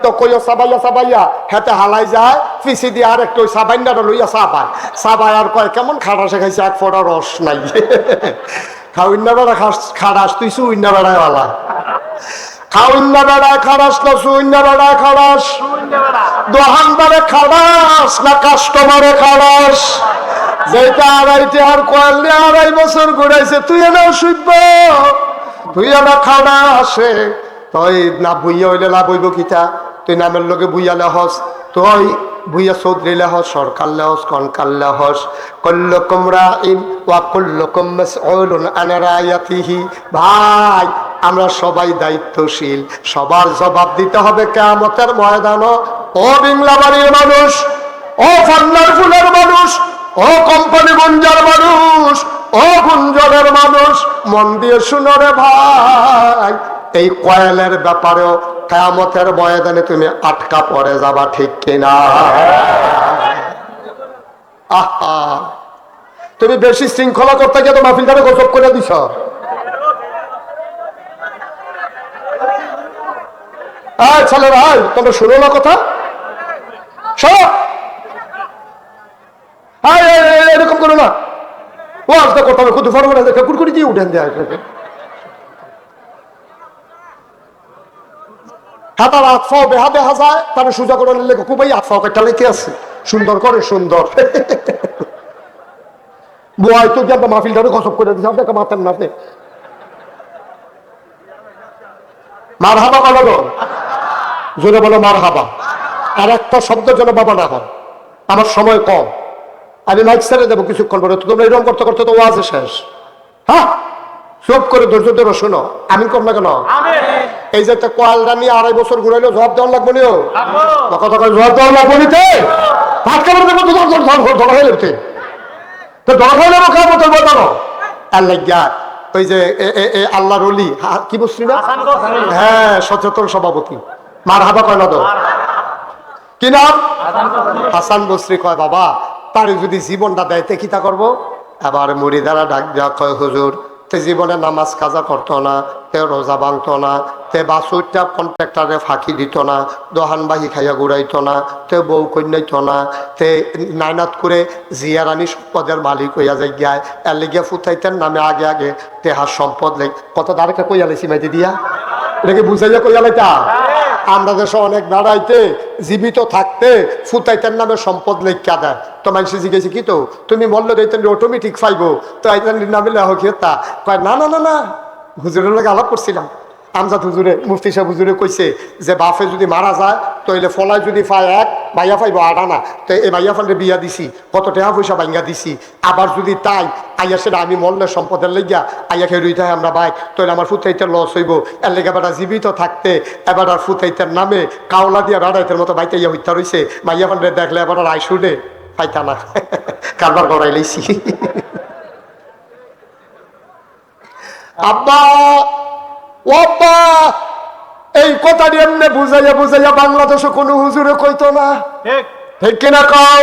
তো কইর সাবাইয়া হেতে হালাই যায় পিছি দিয়ে আর একটু ওই সাবাইনাটা লইয়া সাবাই আর কয় কেমন খাটাসে খাইছে, 1 ফোঁটা রস নাই। খাউইন্না বেড়া খাটাস তুই সুইন্না বেড়ায় ওয়ালা, খাউইন্না বেড়ায় খাটাস না সুইন্না বেড়ায় খাটাস, দোকানদারে খাটাস না কাস্টমারে খাটাস? যেটা 2.5 টেহার কয়েল দিয়ে 2.5 বছর ঘুরাইছে তুই এনে শুইব, তুই এনে খাটাসে তুই না বুইয়া হইলে লাভ হইব কিতা? তুই নামের লগে বুইয়া লেহস, তুই বুইয়া চৌধুরী লেহস, সরকার লেহস, কনকার লেহস, কুল্লুকুম রাইন ওয়া কুল্লুকুম মাসউলুন আন রায়াতিহি। ভাই আমরা সবাই দায়িত্বশীল, সবার জবাব দিতে হবে কিয়ামতের ময়দানে। ও বিংলাবাড়ির মানুষ, ও ফান্নার ফুলের মানুষ, ও কোম্পানি গুঞ্জার মানুষ, ও গুঞ্জনের মানুষ, মন দিয়ে শুনো রে ভাই, এই কয়েলের ব্যাপারেও কিয়ামতের ময়দানে তুমি আটকা পড়ে যাবা, ঠিক কিনা? আহা, তুমি বেশি শৃঙ্খলা করতে গিয়ে তো মাহফিলটারে গজব করে দিছ। ছেলেরা তোমরা শুনো না কথা, এরকম করো না। ও আজটা করতে হবে খুদ ফরম কুরকুরি দিয়ে উঠেন দেয়। হাতার আতফাও বেহা দেখা যায়, তাহলে সোজা করে নিলে খুবই আতফাও একটা লেখে আছে, সুন্দর করে সুন্দর। বয় তো কি মাহফিলটারে গজব করে দিচ্ছে, আপনাকে মাতেন না আপনি। মার হাবা বলো, জোরে বলো মার হাবা। আর একটা শব্দ যেন বাবা না হয়, আমার সময় কম, আমি মাইক ছেড়ে দেবো কিছুক্ষণ পরে। তো তোমরা এরকম করতে করতে তো ওয়াজ শেষ। হ্যাঁ, চুপ করে ধৈর্য ধরে শোনো। আমি কম না কেন? এই যে কোয়ালটা নিয়ে 2.5 বছর ঘুরাইলো, জবাব দেওয়ার লাগবে নিও, কথা জবাব দেওয়ার লাগবে নিতে। ভাত খাবার দেবো ধরা হয়ে যেতে, তো ধরা হয়ে যাবো খাবো তোর বলো আল্লাহ। ওই যে আল্লাহর ওলি কি বসলি না, হ্যাঁ, সচেতন সভাপতি, মার হাবা কয় না তো, কি নাম? হাসান বসরি কয় বাবা তার যদি জীবনটা দেয় তে কি তা করবো? আবার মুরিদারা ডাক দেওয়া কয় হুজুর তে জীবনে নামাজ কাজা করতো না, তে রোজা ভাঙতো না, তে বাসুরটা কন্ট্রাক্টারে ফাঁকি দিত না, দোহানবাহি খাইয়া ঘুরাইতো না, তে বউ কন্যাইতো না, তে নাইনাত করে জিয়ারানি সম্পদের মালিক হইয়া যাই গায় এর লেগে ফুটাইতেন নামে আগে আগে তেহার সম্পদ লেগ কত দাঁড়াকে কইয়া লাইছি মাইতে দিয়া, এটাকে বুঝাইয়া কইয়া লাইতা। আমরা দেশে অনেক বেড়াইতে জীবিত থাকতে ফুটাইতেন নামে সম্পদ লেখা দেয়। তো মানুষ জিজ্ঞেস কি তো তুমি মল্ল দিতেন অটোমেটিক পাইবো, তো নামে লেখ তা কয় না না না না, হুজুরের লোক আলাপ করছিলাম। আমজাদ হুজুরে মুফতি সাহেব হুজুরে কইছে যে বাপে যদি মারা যায় তাইলে ফলায় যদি পায় 1, ভাইয়া পাইব 8 আনা। তো এই ভাইয়া ফান্ডে বিয়া দিছি, কত টাকা পয়সা ভাঙ্গা দিছি। আবার যদি তাই আইয়া সেটা আমি মল্লের সম্পদের লেগিয়া আইয়া খেয়ে রুইতে আমরা ভাই, তাহলে আমার ফুতাইতের লস হইব। এর লেগে বেটা জীবিত থাকতে এবার আর ফুতাইতের নামে কাওলা দিয়া বেড়াইতের মতো বাইতে ইয়া হইতা রইছে। ভাইয়া ফান্ডে দেখলে এবার আর আইসুডে পাইতা না, কারবার করাই লাইছি। আব্বা ও আব্বা, এই কথাটি এমনি বুঝাইয়া বুঝাইয়া বাংলাদেশে কোনো হুজুরে কইতো না, ঠিক কিনা কও?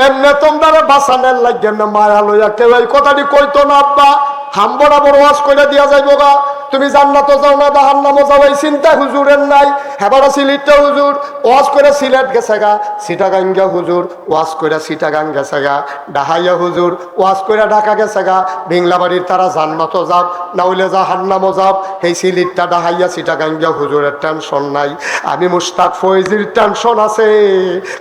এমনি তোমরা বাঁচানের লাগে না মায়া লইয়া কেউ এই কথাটি কইতো না। আব্বা হাম বরাবর ওয়াজ করে দিয়া যাইব গা, তুমি জান্নাতও যাও না জাহান্নামও যাও, এই চিন্তা হুজুরের নাই। হেবারা সিলেটটা হুজুর ওয়াজ করে সিলেট গেছে গা, চিটাগাঙ্গা হুজুর ওয়াজ করে চিটাগাং গেছে গা, ডাহাইয়া হুজুর ওয়াজ করে ঢাকা গেছে গা। ভিংলাবাড়ির তারা জান্নাতও যাও না হইলে জাহান্নামও যাও, এই সিলেটটা ডাহাইয়া চিটাগাঙ্গা হুজুরের টেনশন নাই। আমি মুশতাক ফয়েজির টেনশন আছে,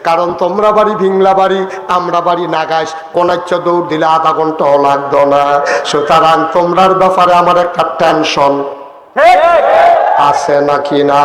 কারণ তোমরা বাড়ি ভিংলাবাড়ি, আমরা বাড়ি নাগাইশ, কোনাচ্চ দৌড় দিলে আধা ঘন্টাও লাগতো না। সুতরাং তোমরার ব্যাপারে আমার একটা টেনশন আছে নাকি না?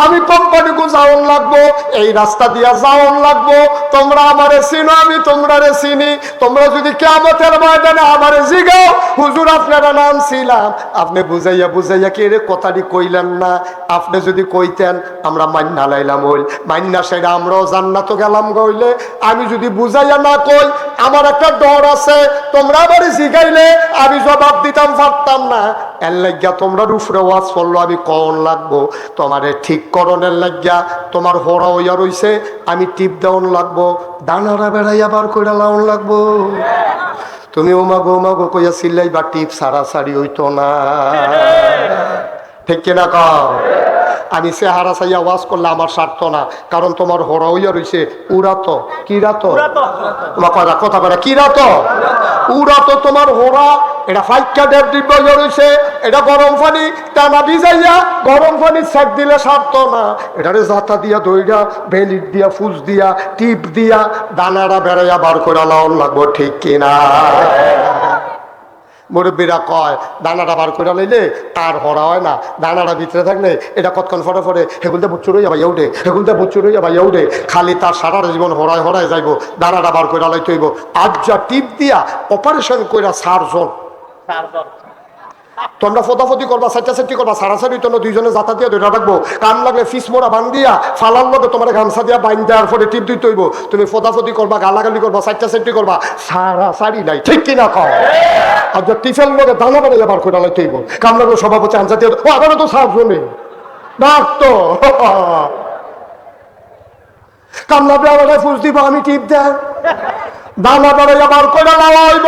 আমি কোম্পানিকে যাওয়ান লাগবো, এই রাস্তা দিয়া যাওয়ান লাগবো। তোমরা আমারে চিনো, আমি তোমরারে চিনি। তোমরা যদি কিয়ামতের ময়দানে আমারে জিগাও হুজুর আপনারা নাম ছিলাম, আপনি বুঝাইয়া বুঝাইয়া কি রে কথাটি কইলেন না? আপনি যদি কইতেন আমরা মান্না লাইলাম, হইল মান্না সেটা আমরাও জান্নাতও গেলাম গইলে। আমি যদি বুঝাইয়া না কই, আমার একটা ডর আছে, তোমরা আমারে জিগাইলে আমি জবাব দিতাম পারতাম না। এর লাগিয়া তোমরা উপরে ওয়াজ করলো, আমি কন লাগবো তোমারে ঠিক করণের লাগিয়া। তোমার হরা হইয়া রইছে, আমি টিপ দেওয়ান লাগবো, দানারা বেড়াইয়া বার করে লাউন লাগবো। তুমি ওমাগো কইয়া সিল্লাই বা টিপ সারাসারি হইতো না, ঠিক কিনা কও? আমি চেহারা চাইয়া ওয়াজ করলে আমার স্বার্থ না, কারণ তোমার হরা হইয়া রইছে উড়াতো। কিরাতো তোমার কথা কথা কিরাতো উড়াতো তোমার হরা। এটা ফাইকা ডেপ ডিব্বা রয়েছে, এটা গরম পানি টানা ভিজাইয়া গরম পানি সেক দিলে সারতো না। এটারে জাতা দিয়া দইরা ভেলিট দিয়া ফুস দিয়া টিপ দিয়া দানাটা বেড়াইয়া বার করে লাউন লাগবো, ঠিক কিনা? মুরব্বীরা কয় দানাটা বার করে লাইলে আর হরা হয় না, দানাটা ভিতরে থাকলে এটা কতক্ষণ ফটে ফটে হেগুলতে বুচ্চুর হইয়া ভাইয়া উঠে, হেগুলতে বুচ্চুর হইয়া ভাইয়া উঠে, খালি তার সারা জীবন হরায় হরায় যাইব। দানাটা বার করে লাইতে হইব। আজ যা টিপ দিয়া অপারেশন কইরা 4 জন, তোমরা ফোদাফতি করবা, সাইটাসাইটি করবা, সারাসারি তো দুইজনে জাতা দিয়ে ধরে রাখবো, কান লাগলে ফিস মোড়া বান দিয়া ফালার লগে তোমার গামছা দিয়া বাইন দেওয়ার পরে টিপ দিতে হইব। তুমি ফোদাফতি করবা, গালাগালি করবা, সাইটাসাইটি করবা, সারাসারি নাই, ঠিক কিনা কও? আর যে টিফেল লোকে দানা বানাইয়া বার করে আলাই তৈব কামনাগুলো সভাপতি আনসার ও আবারও তো সাহায্য নেই ডাকতো কামনা বেড়ায় ফুস দিব আমি টিপ দেন দানা বানাইয়া বার করে লাগাইব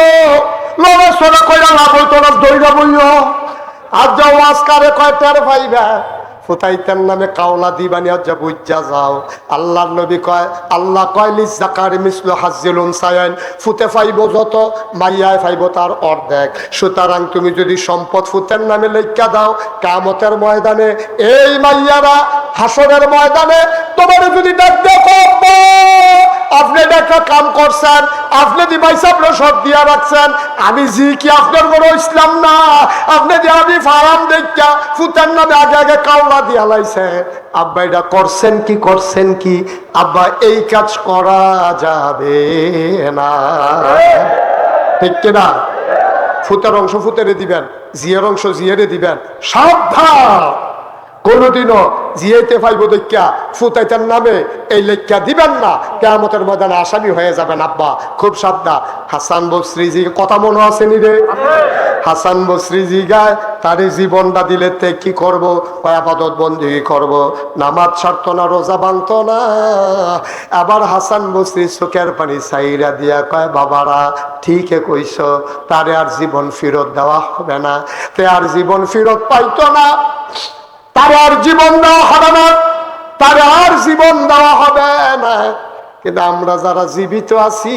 লড়ে সরে কইরা লাভ হইতো না দইরা বইও আর যাও আজকারে কয় টের পাইবা ফুতাইতেন নামে কাওলা দিবানি আর যা বুঝা যাও আল্লাহর নবী কয় আল্লাহ কয় লিস জাকারি মিসলু হাজ্জিল উনসায়াইন ফুতে পাইব যত মাইয়ায় পাইব তার অর্ধেক সুতরাং তুমি যদি সম্পদ ফুতের নামে লেখা দাও কিয়ামতের ময়দানে এই মাইয়ারা হাসরের ময়দানে তোমার যদি ডাক দেখো আপনি একটা কাম করছেন আপনি দি ভাই সাহেব সব দিয়া রাখছেন আমি জি কি আপনার বড় ইসলাম না আপনি যে আমি ফারাম দেখা ফুতের নামে আগে আগে কাওলা দিয়া লাইছে আব্বা এটা করছেন কি আব্বা এই কাজ করা যাবে না ঠিক কিনা ফুতের অংশ ফুতেরে দিবেন জিয়ের অংশ জিয়েরে দিবেন সাবধান কোনদিনও জিয়াইতে পাইব দেখা ফুতাইতার নামে এই লেখা দিবেন না কিয়ামতের ময়দানে আসামি হয়ে যাবেন আব্বা খুব সাবধান হাসান বসরিজি কথা মনে আছে নি রে হাসান বসরিজি গায় তার জীবনটা দিলে তে কি করব ইবাদত বন্দেগী করব নামাজ ছাড়তো না রোজা ভাঙতো না আবার হাসান বসরি চোখের পানি চাইরা দিয়া কয় বাবারা ঠিকই কইছ তারে আর জীবন ফেরত দেওয়া হবে না তে আর জীবন ফেরত পাইতো না তার আর জীবন দেওয়া হবে না তার আর জীবন দেওয়া হবে না কিন্তু আমরা যারা জীবিত আছি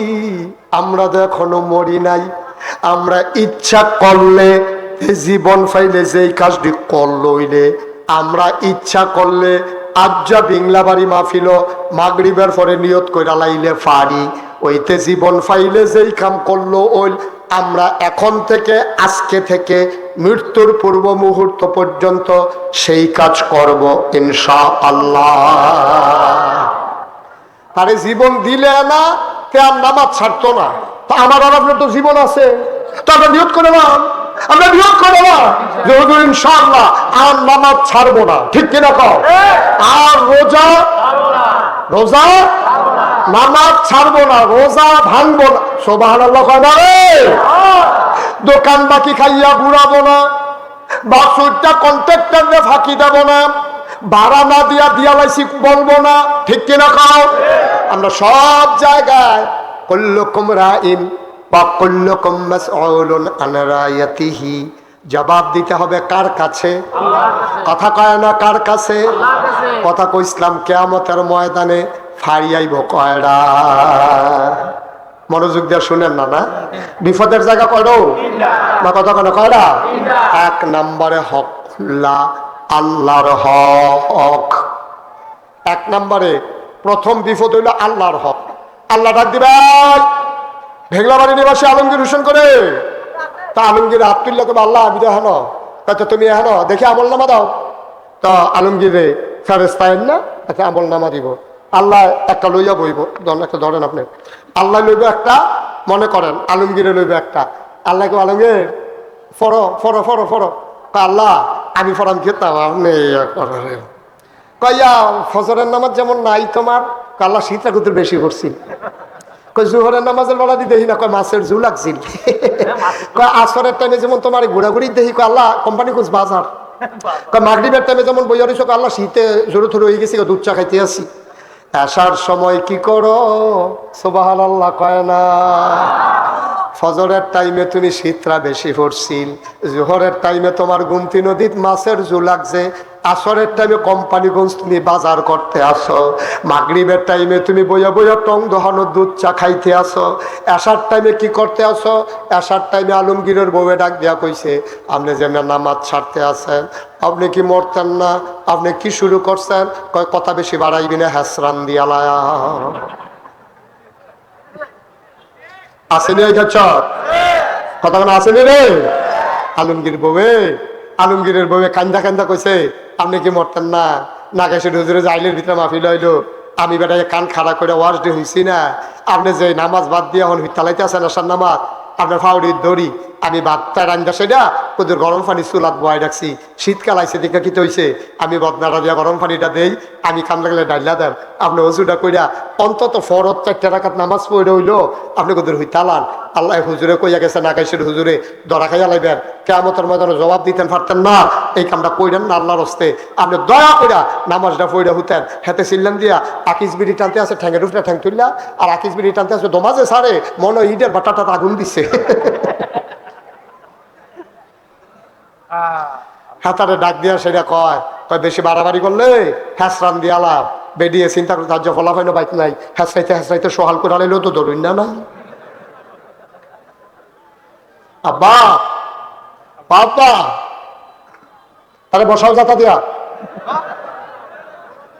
আমরা তো এখনো মরি নাই আমরা ইচ্ছা করলে জীবন পাইলে যেই কাজটি করলইলে আমরা ইচ্ছা করলে আজ্জা বিংলা বাড়ি মাহফিল মাগরিবের পরে নিয়ত কইরা লাইলে পারি ওইতে জীবন পাইলে যেই কাম করলো ওই আমরা এখন থেকে আজকে থেকে মৃত্যুর পূর্ব মুহূর্ত পর্যন্ত সেই কাজ করব ইনশাআল্লাহ তারে জীবন দিলে না তে আর নামাজ ছাড়তো না তা আমার আর আপনার তো জীবন আছে তো আমরা নিয়ত করে না আমরা নিয়ত করে না যে হুজুর ইনশাআল্লাহ আর নামাজ ছাড়বো না ঠিক কিনা কও আর রোজা নামাজ ছাড়বো না রোজা ভাঙবো না সুবহানাল্লাহ কয় না রে দোকান বাকি খাইয়া ঘুরাবো না বাসুরটা কন্ট্রাক্টরে ফাঁকি দেব না ভাড়া না দিয়া লাইছি বলবো না ঠিক কিনা কও আমরা সব জায়গায় কুল্লুকুম রাইন বা কুল্লুকুম মাসউলুন আন রায়াতিহি জবাব দিতে হবে কার কাছে কথা কয় না কার কাছে কথা কইছিলাম কিয়ামতের ময়দানে ফাড়িয়াইব কয়ডা মনোযোগ দিয়ে শুনেন না বিপদের জায়গা কয়ডো না কথা কেন কয়ডা এক নম্বরে হক আল্লাহর হক এক নম্বরে প্রথম বিপদ হইল আল্লাহর হক আল্লাহ ডাক দিবে ভেগলাবাড়ি নিবাসী আলমগীর হোসেন করে তা আলমগীর হাত তুললে তুমি আল্লাহ আমি তো হেন আচ্ছা তুমি হেন দেখে আমল নামা দাও তা আলমগীরে ফেরেস্তায়েন না আচ্ছা আমল নামা দিব আল্লাহ একটা লইয়া বইব একটা ধরেন আপনি আল্লাহ লইব একটা মনে করেন আলমগীরে লইব একটা আল্লাহকে আলমগীর ফরো ফরো ফরো ফরো আল্লাহ আমি ফরাম খেতাম আপনি কইয়া ফজরের নামাজ যেমন নাই তোমার আল্লাহ শীতটা কিন্তু বেশি করছি কই জোহরের নামাজের বেলা দিয়ে দেখি না কয় মাছের ঝুল লাগছিল কয় আসরের টাইমে যেমন তোমার ঘোরাঘুরি দেখি কয় আল্লাহ কোম্পানি কুছ বাজার কয় মাগরিবের টাইমে যেমন বইয়া রইছো আল্লাহ শীতে জোরে থরে হয়ে গেছি দুধ চা খাইতে আসি আসার সময় কি করো সুবহানাল্লাহ কয় না ফজরের টাইমে তুমি শীতটা বেশি পড়ছিল জোহরের টাইমে তোমার গুমতি নদীত মাছের ঝুল লাগছে আসরের টাইমে কোম্পানিগঞ্জ তুমি বাজার করতে আসো মাগরিবের টাইমে তুমি বইয়া বইয়া টং দহানো দুধ চা খাইতে আসো এসার টাইমে কি করতে আসো এসার টাইমে আলমগীরের বউয়ে ডাক দেয়া কইছে আপনি যে নামাজ ছাড়তে আসেন আপনি কি মরতেন না আপনি কি শুরু করছেন কয় কথা বেশি বাড়াইবি না হ্যাসরান দিয়ালায়া আসেনি এই কথা আসেনি রে আলমগীর আলমগীরের বউয়ে কান্দা কান্দা কইছে আপনি কি মরতেন না নাগেশের হুজুরে জাইলের ভিতরে মাহফিল হইলো আমি বেটাকে কান খাড়া করে ওয়াজ দিয়ে হইছি না আপনি যে নামাজ বাদ দিয়ে এখন হিতালাইতে আছেন আসার নামাজ আপনার ফাউরির দড়ি আমি ভাতটা রান্না সেটা ওদের গরম পানি চুলাত বয় রাখছি, শীতকাল আইসে দিকে কি হয়েছে, আমি বদনাটা দিয়া গরম পানিটা দেই, আমি কাম লাগলে ডাইলা দেন, আপনি অজুটা কইরা অন্তত ফরত 4 রাকাত নামাজ পড়ে হইলো আপনি ওদের হইতালান। আল্লাহ হুজুরে কইয়া গেছে নাকাইশের হুজুরে ধরা খাইয়া লাইবেন, কেয়ামতের ময়দানে জবাব দিতেন পারতেন না, এই কামটা কইরেন না আল্লাহর হস্তে। আপনি দয়া কইরা নামাজটা পড়ে হইতেন, হেতে চিল্লান দিয়া আকিস বিড়ি টানতে আছে ঠ্যাঙের উপরে ঠ্যাং তুললা, আর আকিস বিড়ি টানতে আছে দমাজে সারে মনে হয় ইটের বাটাটা আগুন দিচ্ছে। হাতারে ডাক দিয়া সেটা কয় বেশি বাড়াবাড়ি করলে হ্যাসরান দিয়া লাভ বেরিয়ে চিন্তা করে তার ফলা হয় না বাইক নাই, হ্যাসরাইতে সোহাল করে আলাইলেও তো ধরুন না। আব্বা বাবা তাহলে বসাও যাতা দিয়া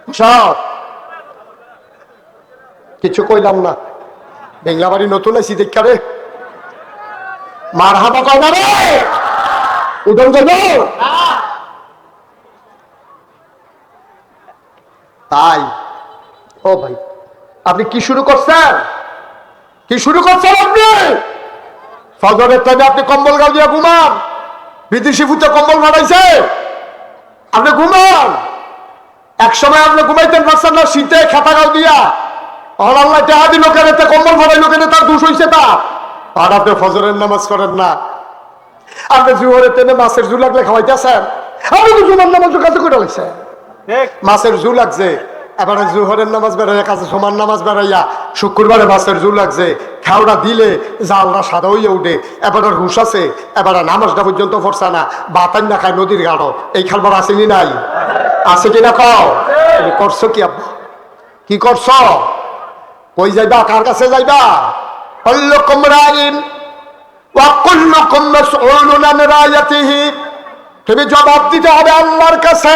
বসাও, কিছু কইলাম না। বেংলা বাড়ি নতুন আইসি দেখা রে, মার হাবা কয় না রে, উদম যাইব। তাই ও ভাই আপনি কি শুরু করছেন, কি শুরু করছেন আপনি? ফজরের টাইমে আপনি কম্বল গাল দিয়া ঘুমান, বিদেশি ফুটে কম্বল ভাড়াইছে আপনি ঘুমান। এক সময় আপনি ঘুমাইতেন পারছেন না শীতে খেতা গাল দিয়া, আল্লাহ টেহাদি লোকের কম্বল ভাড়াই লোকের তার দোষ হইছে তা। আর আপনি ফজরের নামাজ করেন না, আপনি জুহরের টাইমে মাছের জু লাগলে খাওয়াইতেছেন, আপনি তো জুমার নামাজের কাছে করে লাগছেন, মাছের জু লাগছে এবারে জুহরের নামাজ বেড়াইয়া কাছে সমান নামাজ বেড়াইয়া শুক্রবারে মাছের জু লাগছে, খাওয়া দিলে জালরা সাদা হইয়া উঠে, এবারে হুশ আছে, এবারে নামাজটা পর্যন্ত পড়ছে না, বাতান না খায় নদীর গাঢ়, এই খালবার আসেনি নাই, আছে কিনা কও? তুমি করছো কি আব্বা, কি করছো? কই যাইবা, কার কাছে যাইবা? কুল্লুকুম রাইন ওয়া কুল্লুকুম মাসউলুন আন রায়াতিহি, তুমি জবাব দিতে হবে আল্লাহর কাছে।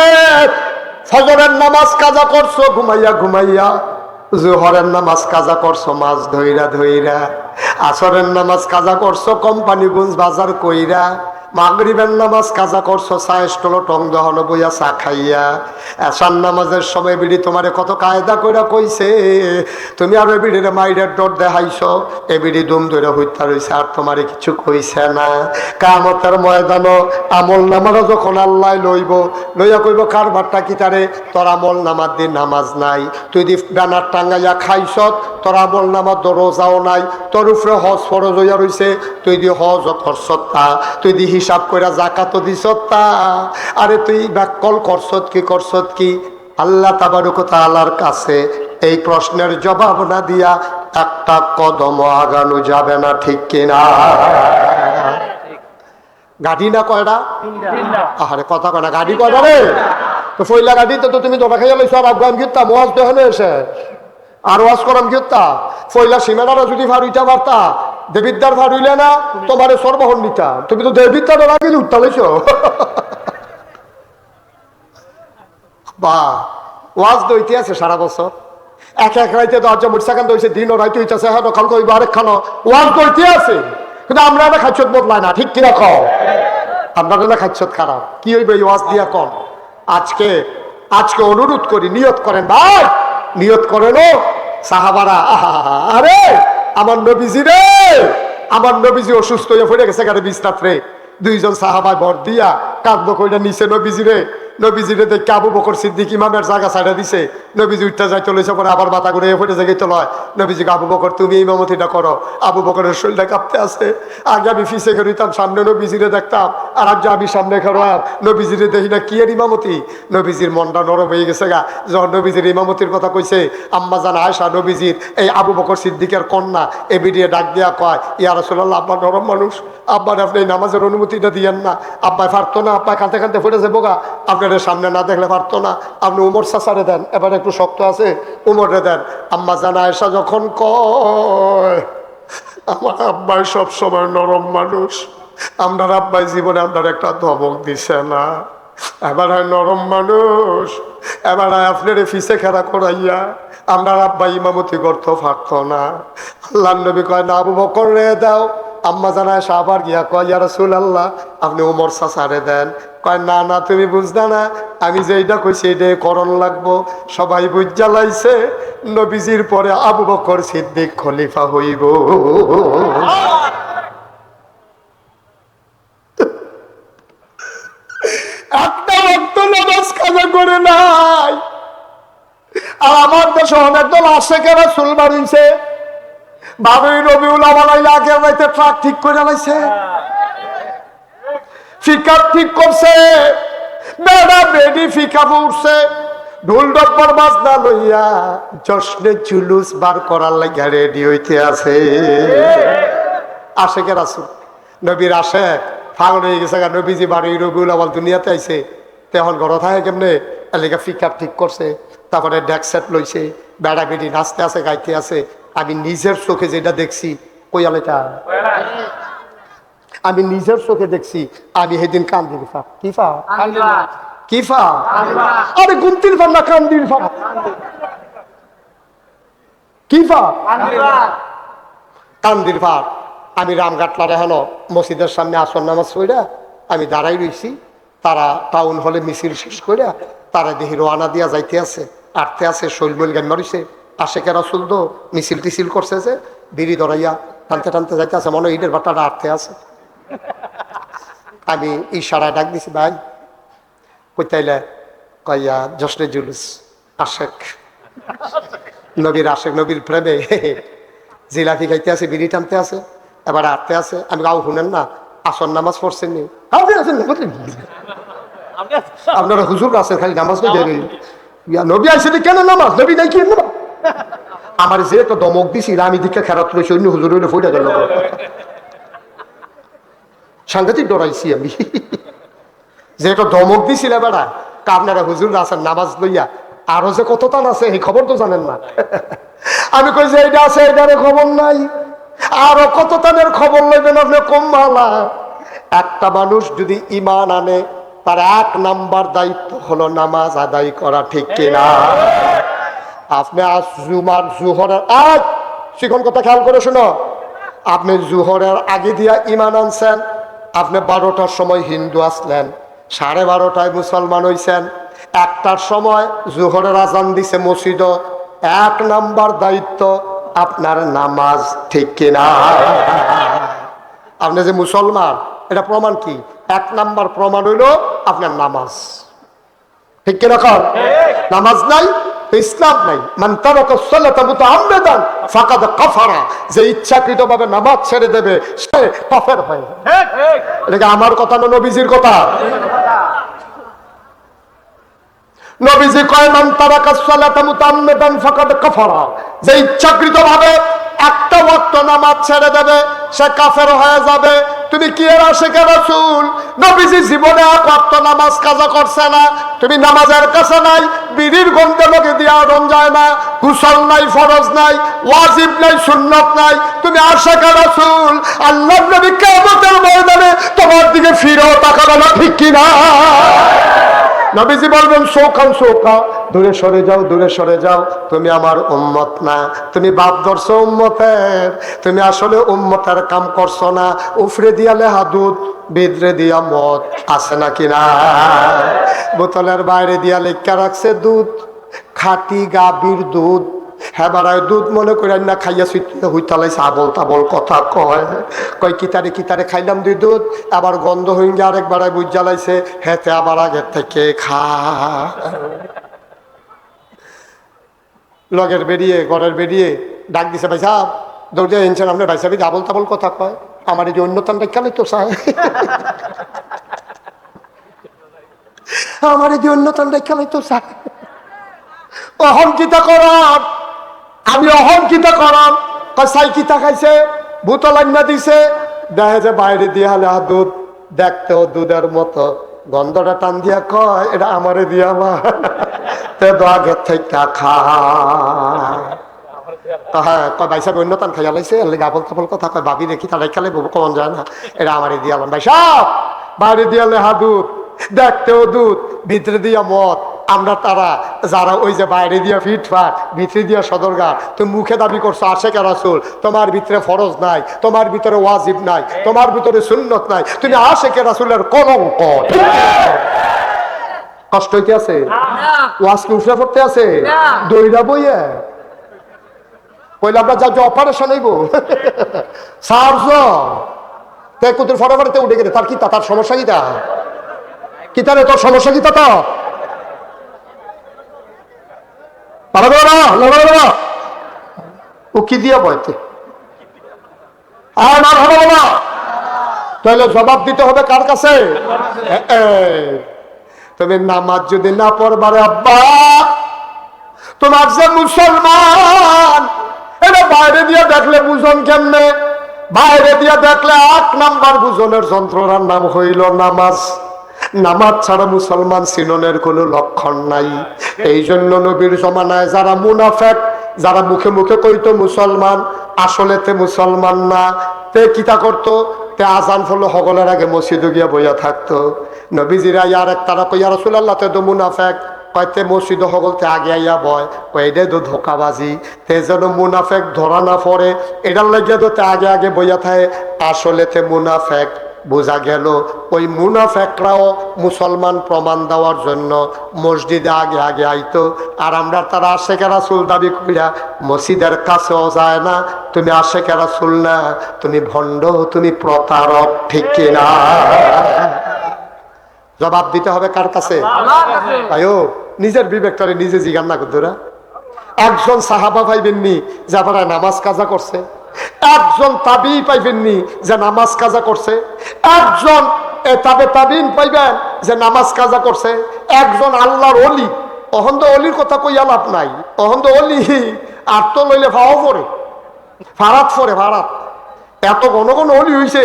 ফজরের নামাজ কাজা করছো ঘুমাইয়া ঘুমাইয়া, জোহরের নামাজ কাজা করছো মাছ ধইরা ধইরা, আসরের নামাজ কাজা করছো কোম্পানিগঞ্জ বাজার কইরা, মাগরিবের নামাজ কাজা করছো চা স্টল টং দহন বইয়া চা খাইয়া, এশার নামাজের সময় বিড়ি তোমারে কত কায়দা কইরা কইছে, তুমি আর বিড়ির মাইরের ডর দেখাইছো, এ বিড়ি দুম ধরে হইতা রইছে আর তোমারে কিছু কইছে না। কিয়ামতের ময়দানও আমল নামারও যখন আল্লাহ লইব, লইয়া কইব কারবারটা কি তারে, তোর আমল নামার দিন নামাজ নাই, তুই দি ব্যানার টাঙ্গাইয়া খাইছত, তোর আমল নামার রোজাও নাই, তোর উপরে হজ ফরজ হইয়া রইছে, তুই দি হজ করছত তা, তুই দি হিসাব কইরা জাকাতও দিছত তা, আরে তুই ব্যাকল করছত কি করছত কি? আল্লাহ তাবারক ওয়া তাআলার কাছে এই প্রশ্নের জবাব না দিয়া একটা কদম আগানো যাবে না, ঠিক কিনা? গাড়ি না কয়টা? আরে কথা কয় না, গাড়ি কয়টা রে? তো ফইলা গাড়িতে তো তুমি দোকা খাইয়া লইছো, আর আফগান গিতা মোয়াজ দেহনে এসে আর ওয়াজ করাম গিতা, ফইলা সীমানারা যদি ভাড়ুইটা পারতা, দেবিদ্যার ভাড়ুইলে না তোমারে সর্বহন নিতা, তুমি তো দেবিদ্যার আগে উঠতা লইছো। বা ওয়াজ দইতে আছে সারা বছর, এক এক রাইতে দরজা মুটসাকান দইছে, দিন ও রাইতে হইতেছে, হ্যাঁ কাল কইব আরেক খানো, ওয়াজ দইতে আছে, কিন্তু আমরা না খাচ্ছত বদলায় না, ঠিক কিনা কও? আপনারা না খাচ্ছত খারাপ, কি হইব এই ওয়াজ দিয়া কন? আজকে আজকে অনুরোধ করি, নিয়ত করেন ভাই, নিয়ত করেন ও সাহাবারা, আরে আমার নবীজি রে, আমার নবীজি অসুস্থ হয়ে পড়ে গেছে গাড়ি বিছনাত রে, দুইজন সাহাবায় ভর দিয়া কাঁদবো কইরা নিচে নবীজিরে, নবীজিরে দেখে আবু বকর সিদ্দিক ইমামের জায়গা ছাড়া দিছে, নবীজি উঠতে যাই চলেছে, পরে আবার মাথা ঘুরে পড়ে জায়গায় তো লয়, নবীজিকে আবু বকর তুমি ইমামতিটা করো, আবু বকরের শরীরটা কাঁপতে আসে, আগে আমি ফিসে খেলিতাম সামনে নবীজিরে দেখতাম, আর আজ আমি সামনে খেলাম নবীজিরে দেখি না, কি এর ইমামতি? নবীজির মনটা নরম হয়ে গেছে গা, যখন নবীজির ইমামতির কথা কইছে, আম্মা জান আয়েশা নবীজির এই আবু বকর সিদ্দিকের কন্যা এ বিডিয়ে ডাক দিয়া কয়, ইয়া রাসূলুল্লাহ আব্বা নরম মানুষ, আব্বার আপনি নামাজের অনুমতিটা দিয়েন না, আব্বাই পারতো না, আব্বাই কাঁদতে কাঁদতে ফুটে যাবো গা, আপনার সামনে না দেখলে পারতো না, আপনি উমর চাচারে দেন, এবার একটু শক্ত আছে উমরে দেন। আম্মা জান আয়েশা যখন কয়, আমার আব্বাই সব সময় নরম মানুষ, আপনার আব্বাই জীবনে আপনার একটা ধমক দিছে না, এবার নরম মানুষ, এবার আপনার ফিসে খেলা করাইয়া আপনার আব্বাই ইমামতি করতে পারতো না। আল্লাহর নবী কয় না আবু বকর রে দাও, আম্মা জানায় আবার গিয়া কয় ইয়া রাসূলুল্লাহ আপনি ওমর চাচারে দেন, কয় না না তুমি বুঝনা না, আমি যেইটা কইছি এইটাই করণ লাগবো। সবাই বুঝা লাইছে নবীজির পরে আবু বকর সিদ্দিক খলিফা হইব। কাজে করে নাই। আর আমার দেশে অনেক দল আশেকের রাসূল বাড়িছে, 12ই রবিউল আওয়াল আগের রাইতে ট্রাক ঠিক করে লাইছে, পিকআপ ঠিক করছে, বেড়া বেডি পিকআপ উঠছে, ঢোল ডব্বর বাজনা লইয়া জশ্নে জুলুস বার করার লাগা রেডি হইতে আছে। আশেকের রাসূল নবীর আশেক পাগল হয়ে গেছে। নবীজি 12ই রবিউল আওয়াল দুনিয়াতে আইছে, তখন ঘর থাকে কেমনে এলাকা পিকআপ ঠিক করছে, তারপরে ডেক সেট লইছে, বেড়া বেডি নাচতে আছে গাইতে আছে। আমি নিজের চোখে যেটা দেখছি, কইয়ালেটা আমি নিজের চোখে দেখছি। আমি সেদিন কান্দির ফা কি ফা কি ফা আরে গুমতির ফা না কান্দির ফা কি ফা কান্দির ফা। আমি রামঘাটলার এখনো মসজিদের সামনে আসর নামাজ পড়া আমি দাঁড়াই রইছি। তারা টাউন হলে মিছিল শেষ করে তারা দেখি রোয়ানা দিয়া যাইতে আছে, আটতে আছে, শৈলমৈল গান মারিছে। আশেকের রাসূল তো মিছিল টিছিল করছে যে বিড়ি ধরাইয়া টানতে টানতে যাইতে আছে, মনে ঈদের বাটাটা আটতে আছে। আমি ইশারায় ডাক দিছি, ভাই কইতাইলে কইয়া জশ্নে জুলুস আশেক নবীর আশেক নবীর প্রেমে জিলাপি খাইতে আছে, বিড়ি টানতে আছে, এবার আটতে আছে। আমি গাও শুনেন না, আসর নামাজ পড়ছেন নি? আপনারা হুজুর আছেন খালি নামাজ নবী আইসে কেন নামাজ নবী নাই কি নামাজ? আমার যে একটা দমক দিছিল আমি দিকে খেরাত রয়েছে, অন্য হুজুর হইলে ফইটা গেল। সাংঘাতিক ডরাইছি আমি যে একটা দমক দিছিল বেড়া। আপনারা হুজুর আছেন নামাজ লইয়া, আরো যে কত টান আছে এই খবর তো জানেন না। আমি কই যে এইটা আছে এইটারে খবর নাই, আরো কত টানের খবর লইবেন আপনি কম ভালা। একটা মানুষ যদি ঈমান আনে তার 1 নাম্বার দায়িত্ব হলো নামাজ আদায় করা, ঠিক কিনা? আপনি আজ জুহরের শিখন কথা খেয়াল করে শোনো, আপনি জুহরের আগে দিয়া ঈমান আনছেন, আপনি 12টার সময় হিন্দু আসলেন, 12:30টায় মুসলমান হইছেন, 1টার সময় জুহরের আজান দিছে মসজিদ। 1 নাম্বার দায়িত্ব আপনার নামাজ, ঠিক কিনা? আপনি যে মুসলমান এটা প্রমাণ কি? 1 নাম্বার প্রমাণ হইল আপনার নামাজ, ঠিক কিনা? নামাজ নাই ইসলাম নাই। মান তারাকা সালাতা মুতাআম্মিদান ফাকাদ কাফারা, যে ইচ্ছাকৃতভাবে নামাজ ছেড়ে দেবে সে কাফের হয়। এটা আমার কথা না নবীজির কথা? নবীজি কয় মান তারাকা সালাতা মুতাআম্মিদান ফাকাদ কাফারা, যে ইচ্ছাকৃতভাবে একটা ওয়াক্ত নামাজ ছেড়ে দেবে সে কাফের হয়ে যাবে। তুমি কি এর আশেকের রাসূল? নবীজি জীবনে 1 ওয়াক্ত নামাজ কাজা করছে না, তুমি নামাজের কাছে নাই, বিড়ির গন্ধে লোকে দিয়া আরম যায় না, গোসল নাই, ফরজ নাই, ওয়াজিব নাই, সুন্নত নাই, তুমি আশেকের রাসূল। আল্লাহর নবী কিয়ামতের ময়দানে তোমার দিকে ফিরেও তাকাবে না, ঠিক কি না? নবীজি বলবেন সৌখান সৌখা, দূরে সরে যাও, দূরে সরে যাও, তুমি আমার উম্মত না, তুমি বাপ ধরছো উম্মতের, তুমি আসলে উম্মতের কাম করছো না। উফরে দিয়া লেহা দুধ, ভিতরে দিয়া মদ, আছে নাকি না? বোতলের বাইরে দিয়া লেখা রাখছে দুধ, খাঁটি গাভীর দুধ। হ্যাঁ বাড়ায় দুধ মনে করে না খাইয়া সুইতে হুইতালাইছে, আবল তাবল কথা কয়। কয় কিতারে খাইলাম 2 দুধ, আবার গন্ধ হয়ে গিয়ে আরেক বাড়ায় বুঝ জ্বালাইছে, হেতে আবার আগের থেকে খা। লগের বেরিয়ে ঘরের বেরিয়ে ডাক দিছে, ভাই সাহেব দৌড়ে এনেছেন আপনি, ভাই সাহেব আবল তাবল কথা কয়, আমার এই যে অন্যতমটা কেন তো চায়, আমার এই যে অন্যতমটা কেন তো চায়। অহংকিতা করার, আমি অহংকিতা করাম। সাই কিতা খাইছে, বোতল আন্না দিছে, দেখে যে বাইরে দিয়ে হলে দুধ, দেখতেও দুধের মতো, গন্ধটা টান দিয়া কয় এটা আমারে দিয়া মা, তে আগের থেকে খা। হ্যাঁ কয় ভাই সাহেব অন্য টান খাইয়া লাইছে, আবল তাবল কথা কয়, ভাবি রেখি তারাই খেলে কমন যায় না, এটা আমারে দিয়ালাম। ভাই সাহেব বাইরে দিয়া লেহা দুধ, দেখতেও দুধ, ভিতরে দিয়া মদ। আমরা তারা যারা ওই যে বাইরে দিয়া ফিটফাট, ভিতরে দিয়া সদরঘাট, তুমি মুখে দাবি করছো আশেকের রাসূল, তোমার ভিতরে ফরজ নাই, তোমার ভিতরে ওয়াজিব নাই, তোমার ভিতরে সুন্নত নাই, তুমি আশেকের রাসূলের কলঙ্ক। কষ্ট হইতে আছে? ওয়াজ কি উঠে পড়তে আছে? দইরা বইয়ে কইলে আমরা যা অপারেশন হইব সার্জ তে কুতুর ফটাফটতে উঠে গেলে তার কি তার সমস্যা কিতা কিতারে তোর সমস্যা কিতা তো ও কি দিয়া বয়তে তাহলে জবাব দিতে হবে কার কাছে? তুমি নামাজ যদি না পড়বারে আব্বা, তোমার যে মুসলমান এটা বাইরে দিয়ে দেখলে বুঝন কেমনে? বাইরে দিয়ে দেখলে 8 নাম্বার বুঝনের যন্ত্রণার নাম হইল নামাজ। নামাজ ছাড়া মুসলমান চিননের কোনো লক্ষণ নাই। এই জন্য নবীর জমানায় যারা মুনাফেক, যারা মুখে মুখে কইতো মুসলমান, আসলে তে মুসলমান না, তে কিতা করতো? তে আজান ফলো সকলের আগে মসজিদে গিয়া বইয়া থাকতো। নবীজিরা ইয়ার এক তারা কইয়া রাসূলুল্লাহ তে তো মুনাফেক, কয়তে মসজিদ সকলতে আগে আইয়া বয়, কইডে তো ধোকাবাজি, তে যেন মুনাফেক ধরা না পড়ে এটার লাগিয়া তো তে আগে আগে বইয়া থাকে। আসলে তে মুনাফেক। বোঝা গেল ওই মুনাফেকরাও মুসলমান প্রমাণ দেওয়ার জন্য মসজিদে আগে আগে আইতো। আর আমরা তারা আশেকে রাসূল দাবি করিয়া মসজিদের কাছেও যায় না। তুমি আশেকে রাসূল না, তুমি ভণ্ড, তুমি প্রতারক, ঠিক কিনা? জবাব দিতে হবে কার কাছে? আয়ো নিজের বিবেকটারে নিজে জিজ্ঞাসা না করতোরা। একজন সাহাবা পাইবেননি যে আবার নামাজ কাজা করছে, একজন তাবি পাইবেননি যে নামাজ কাজা করছে, একজন তাবিন পাইবেন যে নামাজ কাজা করছে, একজন আল্লাহর ওলি। অহন্দ অলির কথা কইয়া লাভ নাই। অহন্দ অলি আর তো লইলে ভাও পড়ে, ফারাত পড়ে, ফারাত। এত ঘন ঘন অলি হইছে,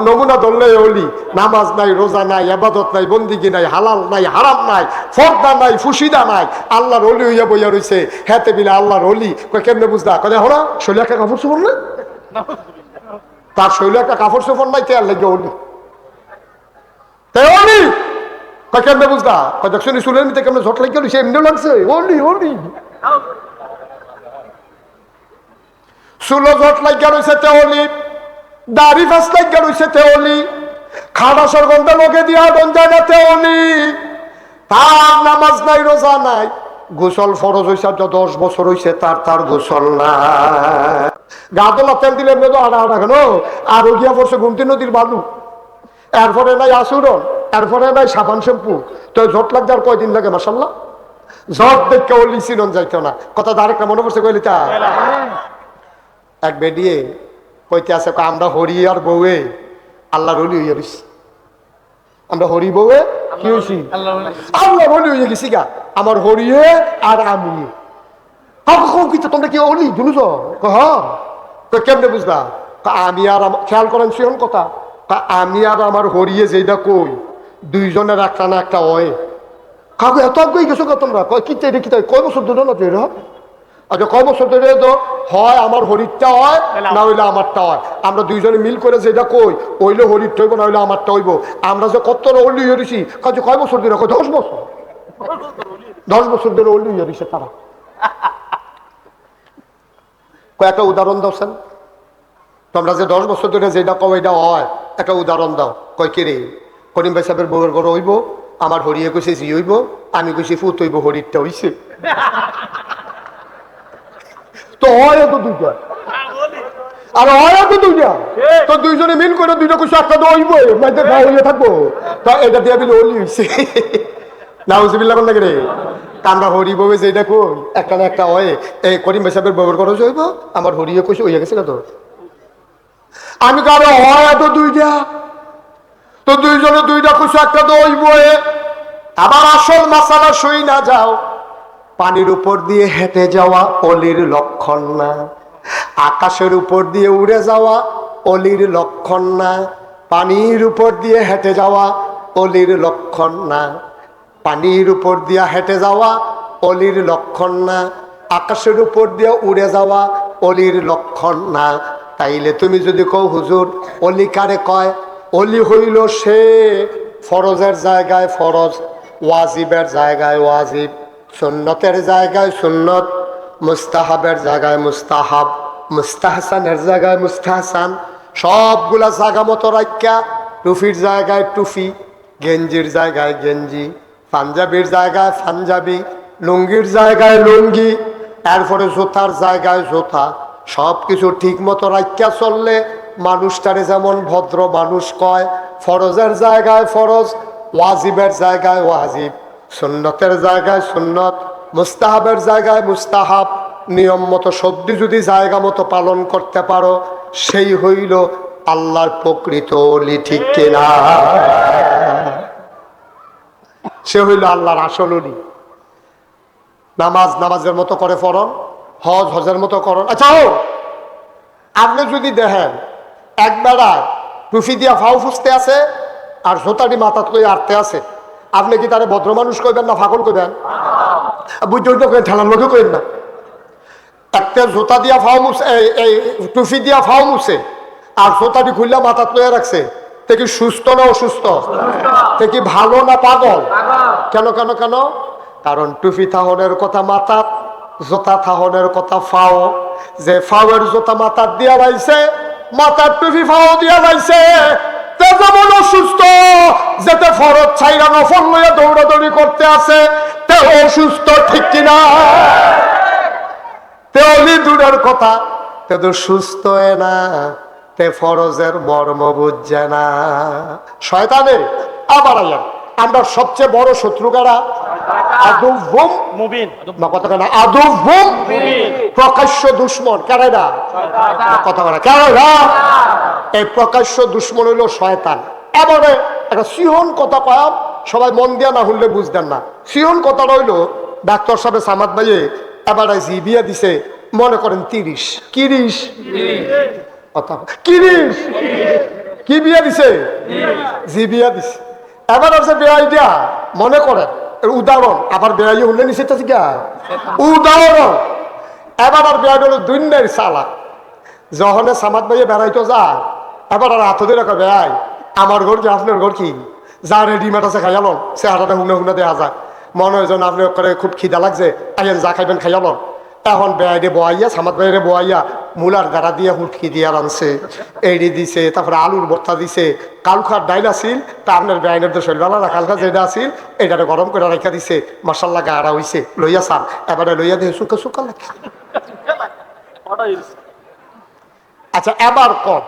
নমুনা ধরলে অলি। নামাজ নাই, রোজা নাই, ইবাদত নাই, বন্দিগি নাই, হালাল নাই, হারাম নাই, ফর্দা নাই, ফুসিদা নাই, আল্লাহর অলি হইয়া বইয়া রইছে। হেতে বিলে আল্লাহর অলি। কেমনে বুঝদা? কয়ে হলো শৈলে একটা কাপড় চোপড় না, তার শৈলে একটা কাপড় চোপড় নাই, তেয়ার লাগে অলি। অলি কেমনে বুঝদা? দেখছো চুলের মধ্যে কেমনে ঝট লাগিয়ে রইছে, এমনি লাগছে অলি। অলি চুলো ঝট লাগিয়া রইছে তে অলি, দাড়ি ফাঁস লাগিয়া রইছে তে অলি, খাড়া সরগন্ধা লোকে দিয়া ডঞ্জায় না তে অলি। তার নামাজ নাই, রোজা নাই, গোসল ফরজ হয়েছে 10 বছর হয়েছে, তার গোসল নাই। গা তোলা তেল দিলে এমনি তো আড়া আড়া কেন? আর গিয়া পড়ছে গুমতি নদীর বালু, এরপরে নাই আসুরন, এরপরে নাই সাবান শ্যাম্পু। তো ঝট লাগছে আর কয়দিন লাগে? মাসাল্লাহ ঝট দেখে অলি চিনন যাইতো না। কথা আরেকটা মনে পড়ছে কইলি তা এক বেডিয়ে কইতে আছে, আমরা হরি আর বউয়ে আল্লাহর ওলি হইয়া গেছি। আমরা হরি বউয়ে কি হয়েছি? আল্লাহর ওলি হইয়া গেছি গা। আমার হরিয়ে আর আমি। তোমরা কি অলি শুনুছ? কেমনে বুঝবা? আমি আর খেয়াল করেন শিওন কথা, আমি আর আমার হরিয়ে যেটা কই দুইজনের একটা না একটা হয়। কাকু এত আগে গেছো তোমরা? কি এটা কি কয় বছর ধরে না তো? আচ্ছা কয় বছর ধরে তো হয় আমার হরিরটা হয় না হইলে আমারটা হয়। আমরা দুইজনে মিল করে যেটা কই ওইলে হরিরটা হইব না হইলে আমারটা হইব। আমরা যে কত অলি হয়েছি কাজে কয় বছর ধরে? 10 বছর। 10 বছর ধরে অলি হয়েছে তারা। কয়েকটা উদাহরণ দাওছেন। তোমরা যে 10 বছর ধরে যেটা কও এটা হয়, একটা উদাহরণ দাও। কয় কি রে? করিম ভাই সাহেবের বউয়ের ঘর হইব, আমার হরিয়ে কইছে জি হইব, আমি কইছি ফুত হইব, হরিরটা হইছে। তো হয় তো দুইটা, আর হয় তো দুইটা। তো দুইজনে মিল করে দুইটা কইছে একটা তো হইব, মাইতে গা হইয়া থাকবো। তা এটা দিয়ে দিলে অলি হইছে। নাউজুবিল্লাহ বল লাগে রে। আমরা হরি বউয়ে যেটা কই একটা না একটা হয়। এই করিম ভাই সাহেবের বউয়ের ঘর হইব, আমার হরিয়ে কইছে হইয়া গেছে না তো। আমি কারো হয় তো দুইটা, তো দুইজনে দুইটা কইছে একটা তো হইব। আবার আসল মাসালা শুই না যাও, পানির উপর দিয়ে হেঁটে যাওয়া অলির লক্ষণ না, আকাশের উপর দিয়ে উড়ে যাওয়া অলির লক্ষণ না, পানির উপর দিয়ে হেঁটে যাওয়া অলির লক্ষণ না, পানির উপর দিয়ে হেঁটে যাওয়া অলির লক্ষণ না, আকাশের উপর দিয়ে উড়ে যাওয়া অলির লক্ষণ না। তাইলে তুমি যদি কও হুজুর অলি কারে কয়? অলি হইল সে ফরজের জায়গায় ফরজ, ওয়াজিবের জায়গায় ওয়াজিব, সুন্নতের জায়গায় সুন্নত, মুস্তাহাবের জায়গায় মুস্তাহাব, মুস্তাহসানের জায়গায় মুস্তাহসান, সবগুলা জায়গা মতো রাখা, টুফির জায়গায় টুফি, গেঞ্জির জায়গায় গেঞ্জি, পাঞ্জাবির জায়গায় পাঞ্জাবি, লুঙ্গির জায়গায় লুঙ্গি, এরপরে জোতার জায়গায় জোতা, সব কিছু ঠিক মতো রাখা চললে মানুষটারে যেমন ভদ্র মানুষ কয়। ফরজের জায়গায় ফরজ, ওয়াজিবের জায়গায় ওয়াজিব, সুন্নতের জায়গায় সুন্নত, মুস্তাহাবের জায়গায় মুস্তাহাব, নিয়ম মতো সবজি যদি জায়গা মতো পালন করতে পারো, সেই হইল আল্লাহর প্রকৃত অলি, ঠিক কিনা? সে হইল আল্লাহর আসল অলি। নামাজ নামাজের মতো করে পড়ন, হজ হজের মতো করন। আচ্ছা, আপনি যদি দেখেন একবেলা টুফি দিয়া ফাউ ফুসতে আছে আর জোতাটি মাথাত করে আটতে আছে, আপনি কি তারে ভদ্র মানুষ কইবেন না পাগল কইবেন? বুঝতে করেন, ঠেলার লোকে কইবেন না। একটা জোতা দিয়া ফাও মুছে, এই টুফি দিয়া ফাও মুছে আর জোতাটি খুললা মাথাত লয়ে রাখছে, তে কি সুস্থ না অসুস্থ? তে কি ভালো না পাগল? কেন কেন কেন? কারণ টুফি থাহনের কথা মাথাত, জোতা থাহনের কথা ফাও। যে ফাওয়ের জোতা মাথার দিয়া লাইছে, মাথার টুফি ফাও দিয়া লাইছে, তে যেমন অসুস্থ, যেতে ফরজ ছাইরা নফল লইয়া দৌড়াদৌড়ি করতে আছে, তে অসুস্থ, ঠিক কিনা? তে অলি দূরের কথা, তে তো সুস্থ না, তে ফরজের মর্ম বুঝছে না। শয়তানের আবার আইয়া আমরা সবচেয়ে বড় শত্রু কারা? আদুবুম মুবিন, না কথা কেন? আদুবুম প্রকাশ্য দুশ্মন। কারা? কথা বলা কারা? এই প্রকাশ্য দুশ্মন হইল শয়তান। এবারে একটা সিহন কথা কয়াম, সবাই মন দিয়া না হলে বুঝতেন না। সিহন কথা রইল, ডাক্তার সাহেব সামাদ ভাইয়ে এবারে জিবিয়া দিছে, মনে করেন 30 30 কথা 30 কি বিয়া দিছে? জিবিয়া দিছে। এবার আছে বেআই দিয়া, মনে করেন উদাহরণ, আবার বেআই হলে নিছে উদাহরণ। এবার আর বেআই হলো দুনিয়ার সালা। যখন সামাদ ভাইয়ে বেড়াইতো যায়, এবার আর হাত দিয়ে রাখা, বেআই আমার ঘর কি আপনার ঘর কি? যা রেডিমেড আছে খাইয়াল, সে হাটাটা হুনে হুনে দেওয়া যায়। মনে হয় যেন আপনি করে খুব খিদা লাগছে, আইয়েন যা খাইবেন খাইয়াল। এখন বেআইরে বোয়াইয়া, সামাদ ভাইরে বোয়াইয়া মূলার গাড়া দিয়ে হুটকি দিয়ে আনছে, এড়ি দিছে, তারপরে আলুর ভর্তা দিছে, কালখার ডাইল আসিল, তা আপনার বেআইনের তো শৈলবেলা না, কালখা যেটা আসিল এটারে গরম করে রেখা দিছে, মাসাল্লাহ গাড়া হইছে, লইয়া সার। এবারে লইয়া দিয়ে শুকা শুকা লাগে। আচ্ছা, এবার কর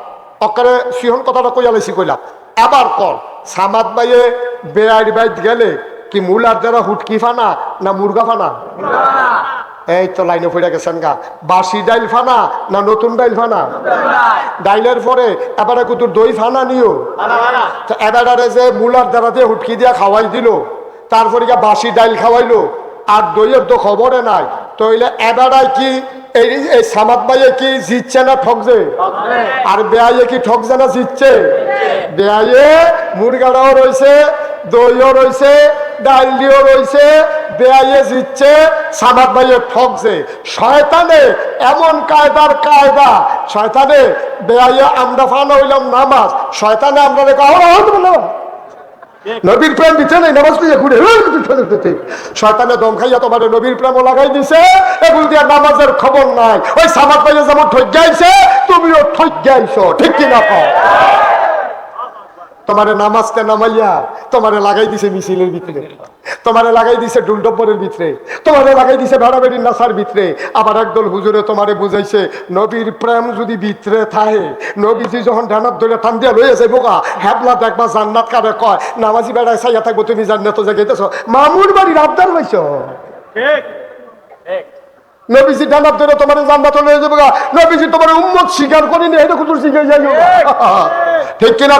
অকারে সিহন কথাটা কইয়া লাইছি কইলাম। এবার কর সামাদ ভাইয়ে বেআইর বাইত গেলে কি মূলার দ্বারা হুটকি ফানা না মুরগা ফানা? এই তো লাইনে পড়ে গেছেন গা। বাসি ডাইল ফানা না নতুন ডাইল ফানা? ডাইলের পরে এবারে কুতুর দই ফানা নিও। এবারে যে মূলার দ্বারা দিয়ে হুটকি দিয়া খাওয়াই দিল, তারপরে বাসি ডাইল খাওয়াইলো, আর দইয়ের তো খবরে নাই। তো এবারায় কি এই সামাদ ভাইয়ে কি জিতছে না ঠকছে? আর বেআইয়ে কি ঠকছে না জিতছে? বেআইয়ে মুরগাটাও রয়েছে, দইও রয়েছে, ডাইল দিয়েও রয়েছে, বেআইয়ে জিতছে, সামাদ ভাইয়ে ঠকছে। শয়তানে এমন কায়দার কায়দা, শয়তানে বেআইয়ে আমরা ফানা হইলাম নামাজ, শয়তানে আমরা নবীর প্রেম দিচ্ছে না, নামাজ দিয়ে ঘুরে শয়তানে দম খাইয়া তোমার নবীর প্রেমও লাগাই দিছে, এগুলো দিয়ে নামাজের খবর নাই। ওই সামাদ ভাইয়ে যেমন ঠক গাইছে, তুমিও ঠক গাইছো, ঠিক কিনা? তোমারে নামাজকে নামাইয়া তোমারে লাগাই দিছে মিছিলের ভিতরে, তোমারে লাগাই দিছে ডুলডব্বরের ভিতরে, তোমারে লাগাই দিছে ভেড়াবেড়ির নাসার ভিতরে। আবার একদল হুজুরে তোমারে বুঝাইছে নবীর প্রেম যদি ভিতরে থাকে, নবীজি যখন ডানার ধরে টান দিয়া লইয়া যাইব গা, হ্যাবলা দেখবা জান্নাত কারে কয়, নামাজি বেড়ায় চাইয়া থাকবো, তুমি জান্নাত জায়গাইতেছ, মামুর বাড়ির আবদার হইছ। নবীজি ডানার ধরে তোমার জান্নাত লইয়া যাবো গা, নবীজি তোমার উম্মত স্বীকার করিনি, এটা কুতুর শিখে যাই, ঠিক কিনা?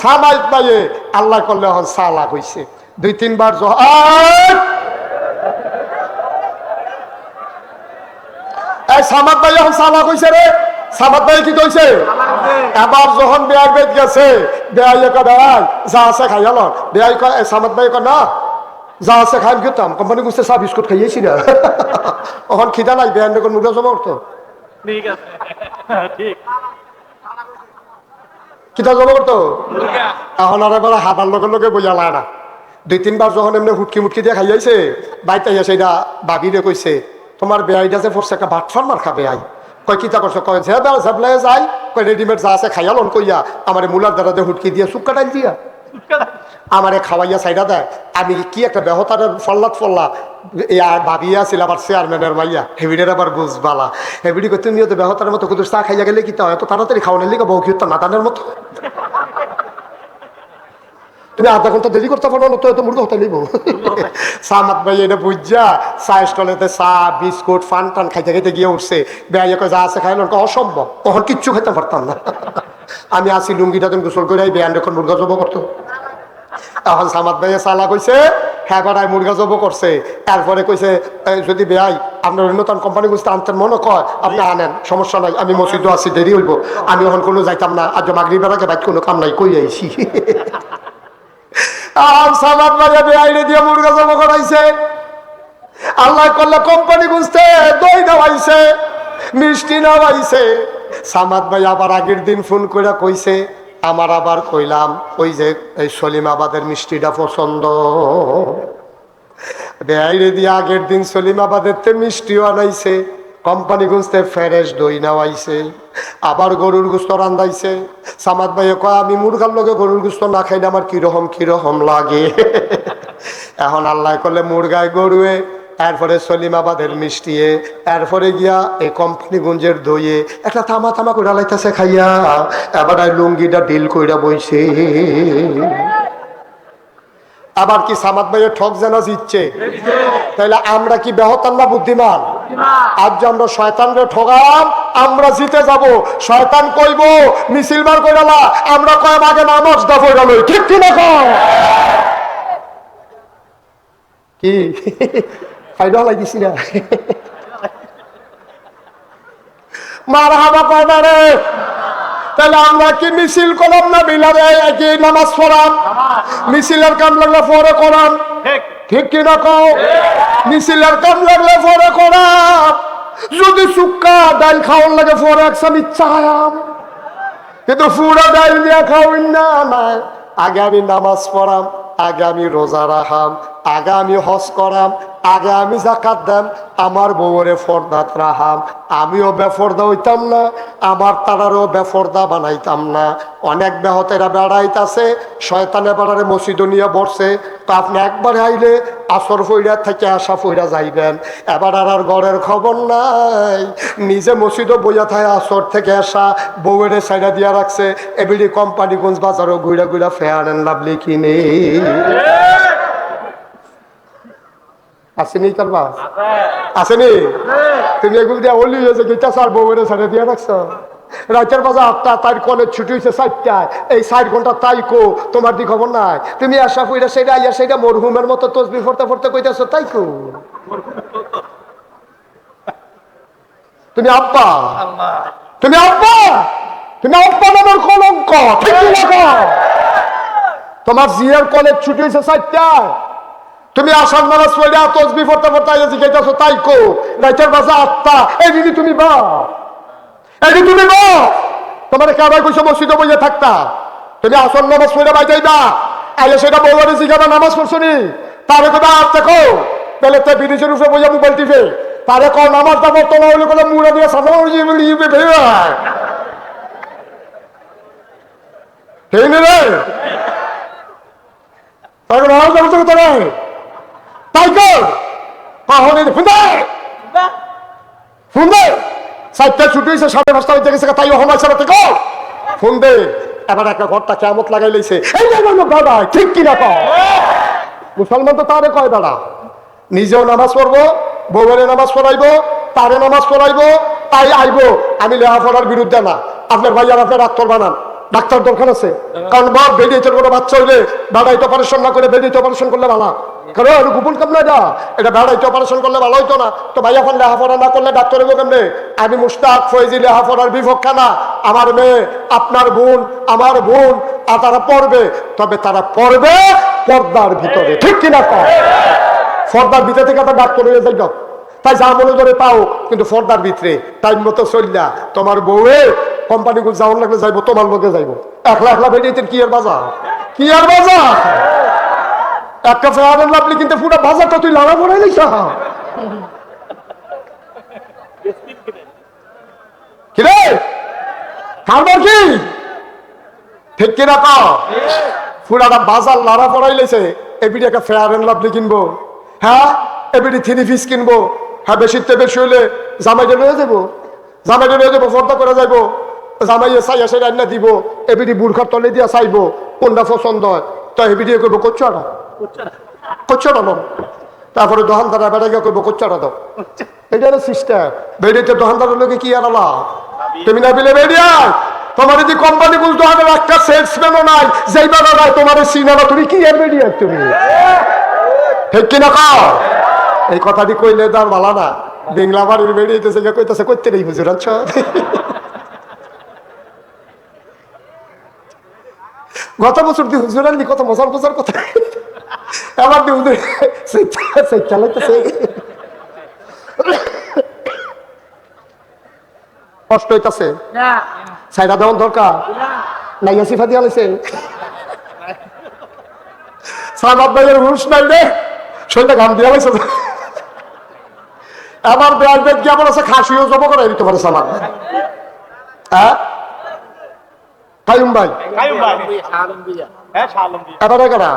সামাইত পাইয়ে আল্লাহ করলে এখন সালা হইছে 2-3 বার। সামাদ ভাই এখন সালা কইছে রে, সামাদ ভাই কি কইছে? এবার যখন বেআই বেদ গেছে, বেআই বেড়াই যা আছে খাইয়াল, বেআই কয় সামাদ ভাই কয় না যা আছে খাই খেতাম, কোম্পানি বুঝতে চা বিস্কুট খাইয়েছি না, এখন খিদা নাই, বেআই কোন মুখে জমা করতো কিতা জমা করতো। এখন আর এবার হাতার লগে লগে বইয়া লায় না। 2-3 বার যখন এমনি হুটকি মুটকি দিয়ে খাইয়াছে, বাইতে আইয়াছে, এটা বাবিরে কইছে তোমার বেআইটা যে পড়ছে একটা ভাটফার মার খাবে। আই কয় কিতা করছো? কয় যে ঝাবলাই যাই, কয় রেডিমেড যা আছে খাইয়ালন কইয়া আমার মূলার দ্বারা দিয়ে হুটকি দিয়া সুক্কা ডাইল দিয়া আমারে খাওয়াইয়া সাইডা দেয়। আমি কি একটা বেহতার ফল্লাত ফল্লা ভাবিয়া আছিল আবার চেয়ারম্যানের মাইয়া, হেবিডের আবার বুঝবালা, হেবিডি করতে নিয়ে তো বেহতারের মতো কুতুর চা খাইয়া গেলে কি এত তাড়াতাড়ি খাওয়ানোর লিখা বউ কি নাদানের মতো তুমি আধা ঘন্টা দেরি করতে পারো না, তো এত মূর্খ হতে নিব। সামাদ ভাই এটা বুঝা চা স্টলেতে চা বিস্কুট ফান টান খাইতে খাইতে গিয়ে উঠছে, বেড়াইয়া যা আছে খাইল অসম্ভব, তখন কিচ্ছু খেতে পারতাম না। আমি আসি লুঙ্গিটা তুমি গোসল করে বেয়ান যখন মুরগা জব করতো, এখন সামাদ ভাইয়া চালা কইছে হ্যাঁ বেড়ায় মুরগা জব করছে। তারপরে কইছে যদি বেয়াই আপনার নতুন কোম্পানি বুঝতে আনতেন মনে কয় আপনি আনেন, সমস্যা নাই, আমি মসজিদও আছি, দেরি হইব, আমি এখন কোনো যাইতাম না, আজ মাগরিব বেড়াকে বাইক কোনো কাম নাই, কই আইছি। আর সামাদ ভাইয়া বেআইনে দিয়ে মুরগা জব করাইছে। আল্লাহ করলে কোম্পানি বুঝতে দই নামাইছে, মিষ্টি নামাইছে। সামাদ ভাই আবার আগের দিন ফোন করে কইছে, আমার আবার কইলাম ওই যে এই সলিমাবাদের মিষ্টিটা পছন্দ। বেআইনে দিয়ে আগের দিন সলিমাবাদের তে মিষ্টিও আনাইছে, কোম্পানি গুঁজতে ফ্রেশ দই নামাইছে, আবার গরুর গোস্ত রান্ধাইছে। সামাদ ভাই কয় আমি মুরগার লগে গরুর গোস্ত না খাইলে আমার কিরকম লাগে। এখন আল্লাহ করলে মুরগায় গরুয়ে, এরপরে সলিমাবাদের মিষ্টিয়ে, এরপরে গিয়া এই কোম্পানিগঞ্জের দইয়ে একটা থামা থামা করে লাইতেছে খাইয়া, এবার লুঙ্গিটা ডিল কইরা বইছে। আবার কি সামাদ ভাইয়ের ঠক জানা জিতছে? তাহলে আমরা কি বেহতান না বুদ্ধিমান? আজ যে আমরা শয়তানরে ঠগাম, আমরা জিতে যাব। শয়তান কইব মিছিল বার কইরালা, আমরা কয় আগে নামাজ দা কইরাল, ঠিক কি না? কি ফাইদা লাগিছি না? মার হাবা কয়না রে? তাহলে আমরা কি মিছিল করলাম না বিলারে একই নামাজ পড়াম? মিছিলের কাম লাগলে পরে করাম, ঠিক কিনা কও? মিছিলের কাম লাগলে পরে করাম। যদি শুক্কা ডাল খাওয়ার লাগে পরে একসাম ইচ্ছা হায়াম, কিন্তু পুরা ডাল দিয়া খাওয়াই না। আগে আমি নামাজ পড়াম, আগে আমি রোজা রাখাম, আগে আমি হজ করাম, আগে আমি যাকাত দাম, আমার বউরে ফর্দাত রাহাম। আমিও বেফর্দা হইতাম না, আমার তারারও বেফর্দা বানাইতাম না। অনেক বেহতেরা বেড়াইতাছে, শয়তানে বেড়ারে মসজিদ নিয়ে বসছে। তো আপনি একবার আইলে আসর ফইরা থেকে আসা ফইরা যাইবেন, এবার আর ঘরের খবর নাই। নিজে মসজিদও বইয়া থাকে, আসর থেকে আসা বউয়ের সাইডা দিয়া রাখছে। এবিডি কোম্পানিগঞ্জ বাজারও ঘুরা ঘুরা ফেয়ার অ্যান্ড লাভলি কিনে আসেনি কারবা আসেনি। তুমি এগুলো দিয়া অলি হয়েছে গেটা সার বউয়ের সাইডে দিয়া রাখছো। রাতের বাজার 8টা, তার কলেজ ছুটি হয়েছে 4টায়, এই 4 ঘন্টা তাই কো তোমার দি খবর নাই। তুমি আশা কইরা সেটা আইয়া সেটা মরহুমের মতো তসবিহ পড়তে পড়তে কইতাছো তাই কো। তুমি আব্বা, তুমি আব্বা, তুমি আব্বা নামের কলঙ্ক, ঠিক না? তোমার জিয়ার কলেজ ছুটি হয়েছে 4টায়, তুমি আসার নামাজ পড়া তসবিহ পড়তে পড়তে আইয়া জিজ্ঞাসা তাই কো। রাতের বাজার 8টা, এই দিদি তুমি বা এই তুমি বা তোমার কাবাই কইছো মসজিদে বইয়া থাকতা, তুমি আসল নামাজ পড়া বাই যাইবা, আইলে সেটা বউরে জিজ্ঞাসা নামাজ পড়ছো নি, তারে কইবা আচ্ছা কো, তাহলে তো বিদেশের উপরে বইয়া মোবাইল টিপে, তারে কও নামাজ দা পড়তো না হইলে কোনো মুড়া দিয়ে সাজা ইউবে ভেয়া হেই নে রে তাকে নামাজ পড়তে কত রে তাই কর কখন ফোন দে ফোন দে 4টা ছুটি হয়েছে, 5:30 হইতে গেছে, তাই ওখানে আছে রাতে কো ফোন দে। এবার একটা ঘরটা কেমত লাগাই লইছে, এই দাদা ঠিক কিনা কও। মুসলমান তো তারে কয় দাদা, নিজেও নামাজ পড়বো, বউয়ের নামাজ পড়াইবো, তারে নামাজ পড়াইবো, তাই আইবো। আমি লেখাপড়ার বিরুদ্ধে না, আপনার ভাই আর আপনার ডাক্তার বানান, ডাক্তার দরকার আছে। কারণ বাপ বেডিয়েছে কোনো বাচ্চা হইলে বেড়াইতে অপারেশন না করে বেডিয়েতে অপারেশন করলে ভালো। কারণ গোপন কাম না, এটা বেড়াইতে অপারেশন করলে ভালো হইতো না। তো ভাই এখন লেখাপড়া না করলে ডাক্তার হইব কেমনে? আমি মুশতাক ফয়জি লেখাপড়ার বিপক্ষে না। আমার মেয়ে, আপনার বোন, আমার বোন, আর তারা পড়বে, তবে তারা পড়বে পর্দার ভিতরে, ঠিক কিনা? পর্দার ভিতরে থেকে তো ডাক্তার হয়ে যাইব, তাই যা মনে ধরে পাও, কিন্তু পর্দার ভিতরে টাইম মতো চললা। তোমার বউয়ে কোম্পানিগুলো যাওয়ার লাগলে যাইবো, তোমার লোকে যাইবো। একলা একলা বেরিয়েছেন কি আর বাজার, কি আর বাজার। একটা ফেয়ার লাভলি কিন্তু পুরো বাজারটা তুই লাড়া পড়াই নিস কি রে, খাবার কি ঠিক কিনা কও? পুরাটা বাজার লাড়া পড়াই লেছে। এবিডি একটা ফেয়ার এন্ড লাভলি কিনবো, হ্যাঁ এবিডি 3 পিস কিনবো, হ্যাঁ বেশিতে বেশি হইলে জামাইটা লয়ে যাবো, জামাইটা লয়ে যাবো, ফর্দা করে যাইবো, জামাইয়ে চাইয়া সে রান্না দিব, এবিডি বুড়খার তলে দিয়া চাইবো কোনটা পছন্দ হয়। তো তো এই ভিডিও করবো কোচ্চাটা কোচ্চাটা দাও, তারপরে দোকানদারা বেড়ে গিয়ে করবো কোচ্চাটা দাও। এটা হলো সিস্টেম। বেরিয়েতে দোকানদারের লোকে কি আর আলা তুমি না বিলে বেরিয়া তোমার যদি কোম্পানি বুঝতে হবে একটা সেলসম্যানও নাই, যেই বেড়া নাই তোমার সিনেমা, তুমি কি আর বেরিয়া তুমি ঠিক কিনা কও? এই কথাটি কইলে তার ভালো না। বাংলা বাড়ির বেরিয়েছে কইতেছে করতে নেই হুজুর। আচ্ছা গত বছর দিয়ে হুজুর আনলি কত মজার মজার কথা, এবার দিয়ে হুজুর চালাইতেছে। কষ্ট হইতাছে সাইডা দেওয়ার দরকার নাই, সিফা দিয়া লাইছে সামাদ ভাইয়ের হুশ নাই রে, শরীরটা ঘাম দিয়া লাইছে। আমার ব্যাগ ব্যাগ কেমন আছে, খাসিও জব করে দিতে পারে সামাদ। হ্যাঁ কায়ুম ভাই এবারে কারা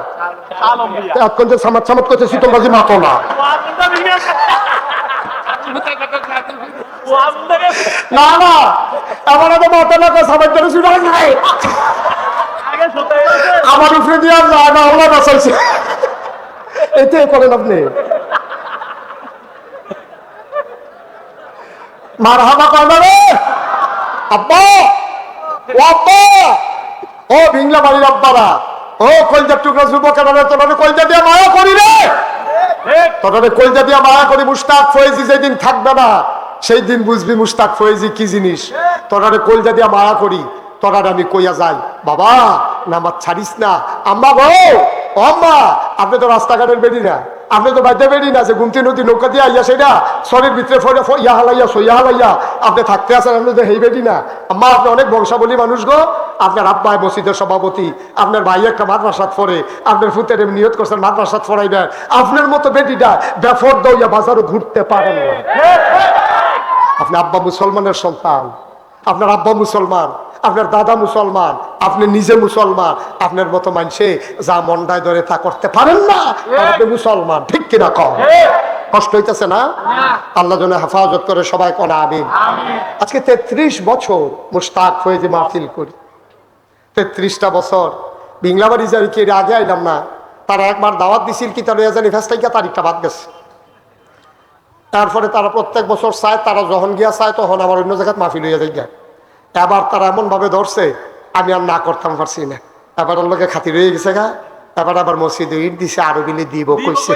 এখন যে সামাদ সামাদ করছে শীতলবাজি মাতো না না না আমার মাথা না সামাদ নাই আমার উপরে দিয়ে যায় না, আল্লাহ বাঁচাইছে। এতে করেন আপনি মারহাবা কাঁদারে আব্বা, ও আব্বা, ও ভিংলা বাড়ির আব্বারা, ও কলজার টুকরা যুবক, তোরা কলজা দিয়া মায়া করি রে, তোরা কলজা দিয়া মায়া করি। মুশতাক ফয়েজি যেদিন থাকবে না সেই দিন বুঝবি মুশতাক ফয়েজি কি জিনিস। তোরা কলজা দিয়া মায়া করি, তোরা আমি কইয়া যাই বাবা নামাজ ছাড়িস না। আম্মা গো, ও আম্মা, আপনি তো রাস্তাঘাটের বেরি না, আপনি তো বাড়িতে বেরি না যে গুমতি নদী নৌকা দিয়ে আইয়া সেটা শরীর ভিতরে ইয়া হালাইয়া সইয়া হালাইয়া আপনি থাকতে আসেন, আপনি তো হেই বেরি না। আম্মা আপনি অনেক বংশাবলী মানুষ গো, আপনার আব্বা মসজিদের সভাপতি, আপনার ভাই একটা মাদ্রাসাত পড়ে, আপনার ফুতের নিয়ত করছেন মাদ্রাসাত পড়াইবেন, আপনার মতো বেটিটা বেফর দইয়া বাজারও ঘুরতে পারেন না। আপনি আব্বা মুসলমানের সন্তান, আপনার আব্বা মুসলমান, আপনার দাদা মুসলমান, আপনি নিজে মুসলমান, আপনার মতো মানুষে যা মন্ডায় ধরে তা করতে পারেন না, আপনি মুসলমান ঠিক কিনা কম? কষ্ট হইতেছে না? আল্লাহ যেন হেফাজত করে সবাই করা আমিন। আজকে 33 বছর মুশতাক ফয়েজি মাহফিল করি, 33টা বছর। বিংলাবাড়ি যাই কি আগে আইলাম না, তারা একবার দাওয়াত দিছিল কি তার জানি ফেস্টাইকা তারিখটা বাদ গেছে। তারপরে তারা প্রত্যেক বছর চায়, তারা যখন গিয়া চায় তখন আমার অন্য জায়গায় মাহফিল হইয়া যায়। এবার তারা এমন ভাবে ধরছে আমি আর না করতাম পারছি না, এবার ওর লোকে খাতির হয়ে গেছে গা। এবার আবার মসজিদে ইট দিছে, আরো বিলে দিব কইছে।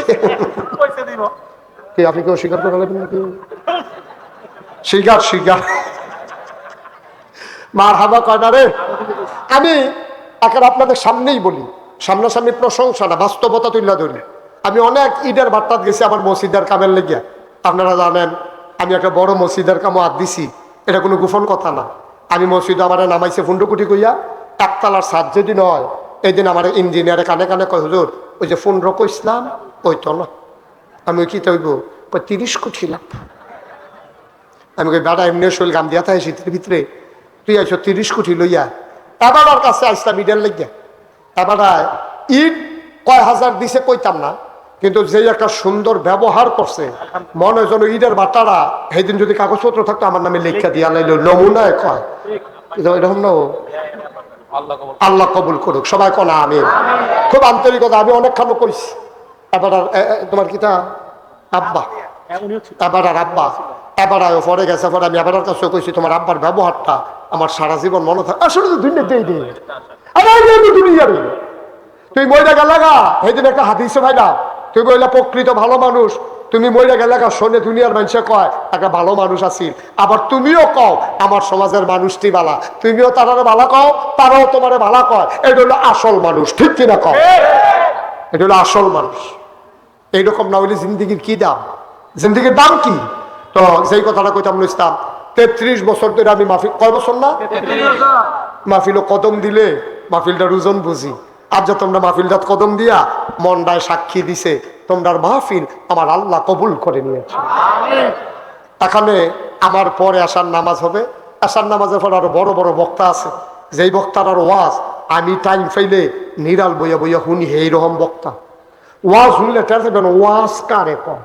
আপনি কেউ স্বীকার করে নেবেন নাকি? স্বীকার স্বীকার মার হাবা কয়না রে। আমি এখন আপনাদের সামনেই বলি, সামনাসামনি প্রশংসা না, বাস্তবতা তুলে ধরি। আমি অনেক ঈদের বার্তাত গেছি আমার মসজিদের কামের লেগে। আপনারা জানেন আমি একটা বড় মসজিদের কামও হাত দিছি, এটা কোনো গোপন কথা না। আমি মসজিদে আমার নামাইছে ফুন্ডকুটি কইয়া, একতলার ছাদ যদি নয়, এই দিন আমার ইঞ্জিনিয়ারে কানে কানে কয় হুজুর ওই যে ফুন্ড্র কইসলাম ওই তো না। আমি কি তৈব 30 কোটি লাভ। আমি কই বেড়া এমনি শৈল গাম দিয়া থাকে শীতের ভিতরে, তুই আইস 30 কোটি লইয়া। এবার আর কাছে আসতাম ইডের লেগে। এবার ইট কয় হাজার দিছে কইতাম না, কিন্তু যে একটা সুন্দর ব্যবহার করছে মনে হয় যেন ঈদের বাটারা সেদিন যদি কাগজপত্র থাকতো আমার নামে লেখা দিয়া লাইল নমুনায় কয় এরকম না। আল্লাহ কবুল করুক সবাই কনা আমি খুব আন্তরিকতা। আমি অনেকখানো কইছি। এবার তোমার কিতা আব্বা, এবার আর আব্বা এবার পরে গেছে, পরে আমি এবার কাছে কইছি তোমার আব্বার ব্যবহারটা আমার সারা জীবন মনে থাকে। আসলে তো দুনিয়া দেই দিই তুই মইরা গেলাগা সেদিন একটা হাদিসে ভাইরা তুই বললা প্রকৃত ভালো মানুষ, তুমি মইরা গেলাগা শোনে দুনিয়ার মানুষে কয় একটা ভালো মানুষ আছিস। আবার তুমিও কও আমার সমাজের মানুষটি বালা, তুমিও তারারে ভালা কও, তারাও তোমারে ভালা কয়। এটা হলো আসল মানুষ ঠিক কিনা কও? এটা হলো আসল মানুষ। এইরকম না হইলে জিন্দিগির কি দাম? জিন্দিগির দাম কি? তো যেই কথাটা কইতাম ইসলাম 33 বছর ধরে আমি মাহফিল, কয় বছর না মাহফিল কদম দিলে মাহফিলটার ওজন বুঝি। আর যে তোমরা মাহফিলটা কদম দিয়া মন্ডায় সাক্ষী দিছে তোমরার মাহফিল আমার আল্লাহ কবুল করে নিয়েছে। এখানে আমার পরে আসার নামাজ হবে, আসার নামাজের পর আরো বড় বড় বক্তা আছে, যেই বক্তার আর ওয়াজ আমি টাইম ফাইলে নিরাল বইয়া বইয়া শুনি এইরকম বক্তা। ওয়াজ শুনলে টের পাবেন ওয়াজ কারে কম,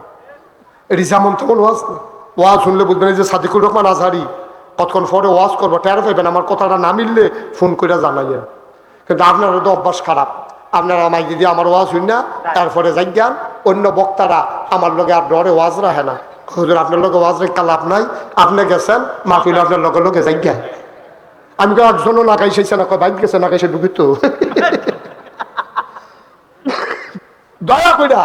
এটি যেমন তেমন ওয়াজ না। ওয়াজ শুনলে বুঝবেন এই যে সাদিকুর রহমান আজহারি কতক্ষণ পরে ওয়াজ করবো টের পাইবেন, আমার কথাটা না মিললে ফোন করে জানাইয়েন। কিন্তু আপনার তো অভ্যাস খারাপ, আপনারা আমায় দিদি আমার ওয়াজ শুন না, তারপরে যাইজ্ঞান অন্য বক্তারা আমার লগে আর ডরে ওয়াজ রাখে না। হুজুর আপনার লগে ওয়াজ রেখা লাভ নাই, আপনি গেছেন মাহফিল আপনার লগে লগে যাইজ্ঞান। আমি তো একজনও না খাইছে না, বাইক গেছে না খাইছে ডুবি তো দয়া কইরা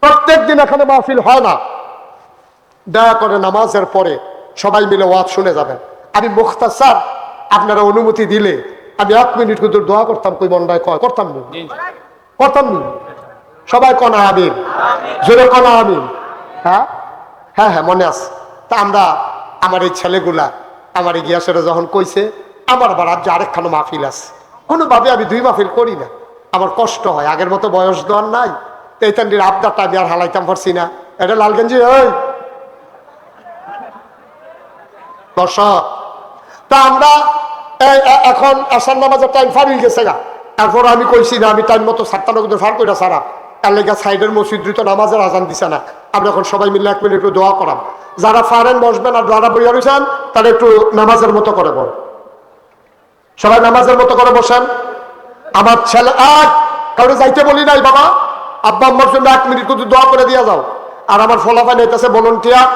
প্রত্যেক দিন এখানে মাহফিল হয় না, দয়া করে নামাজের পরে সবাই মিলে ওয়াজ শুনে যাবেন। আমি মুখতাসার আপনারা অনুমতি দিলে আমি 1 মিনিট হুজুর দোয়া করতাম, কই মন্ডায় কয় করতাম নি, করতাম নি? সবাই কনা আমিন, জোরে কনা আমিন। হ্যাঁ হ্যাঁ হ্যাঁ মনে আছে। তা আমরা আমার এই ছেলেগুলা আমার এই গিয়াসেরা যখন কইছে আমার আবার রাজ্যে আরেকখানো মাহফিল আছে, কোনোভাবে আমি 2 মাহফিল করি না, আমার কষ্ট হয়, আগের মতো বয়স দেওয়ার নাই, এইটান্ডির আবদারটা আমি আর হালাইতাম পারছি না। এটা লালগঞ্জি ওই দর্শক, তা আমরা এখন আসার নামাজের টাইম ফারিয়ে গেছে গা, তারপর আমি কইছি না আমি টাইম মতো 7টা নগদের ফার কইরা সারা তার লেগে সাইডের মসজিদ দ্রুত নামাজের আজান দিছে না। আমরা এখন সবাই মিলে 1 মিনিট একটু দোয়া করাম, যারা ফারেন বসবেন আর যারা বইয়া রয়েছেন তারা একটু নামাজের মতো করে বল, সবাই নামাজের মতো করে বসেন। আমার ছেলে আর কাউকে যাইতে বলি নাই বাবা, আব্বা আম্মার জন্য 1 মিনিট কিন্তু দোয়া করে দিয়া যাও। আর আমার ফলাফল হইতেছে ভলান্টিয়ার,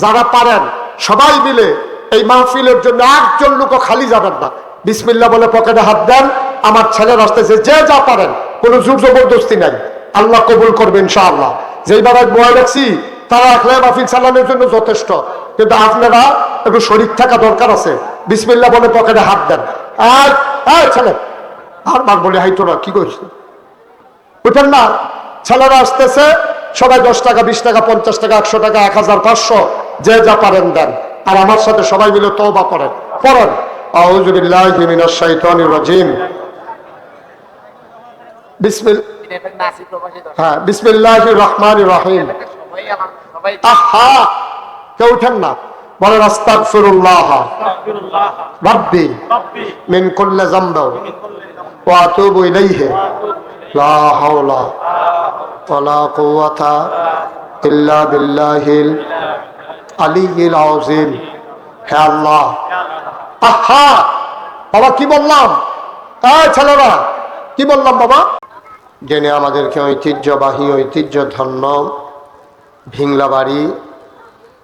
যারা পারেন সবাই মিলে এই মাহফিলের জন্য একজন লোকও খালি যাবেন না, বিসমিল্লাহ বলে পকেটে হাত দেন। আমার ছেলের আসতেছে, যে যা পারেন, কোনো জোর জবরদস্তি নাই, আল্লাহ কবুল করবে ইনশাআল্লাহ। যেইবার বয়ে রাখছি তারা একলা মাহফিল চালানোর জন্য যথেষ্ট, কিন্তু আপনারা একটু শরীর থাকা দরকার আছে। বিসমিল্লাহ বলে পকেটে হাত দেন। আর ছেলে আর বার বলে হাইতো না, কি করছে উঠেন না, ছেলেরা আসতেছে, সবাই 10 টাকা 20 টাকা 50 টাকা 100 টাকা 1000 500 যে যা পারেন দেন। আর আমার সাথে সবাই মিলে তওবা করেন, পড়েন আউযু বিল্লাহি মিনাশ শাইতানির রাজিম, বিসমিল্লাহির রহমানির রহিম। আহা কেউ উঠেন না, বলেন আস্তাগফিরুল্লাহ রাব্বি মিন কুল্লি যামবি ওয়া আতুবু ইলাইহি লা হাওলা ওয়ালা কুওয়াতা ইল্লা বিল্লাহিল আলিয়্যিল আযীম। হে আল্লাহ, আহা বাবা কি বললাম, ছেলেরা কি বললাম বাবা? জেনে আমাদেরকে ঐতিহ্যবাহী ঐতিহ্যধন্য ভিংলাবাড়ি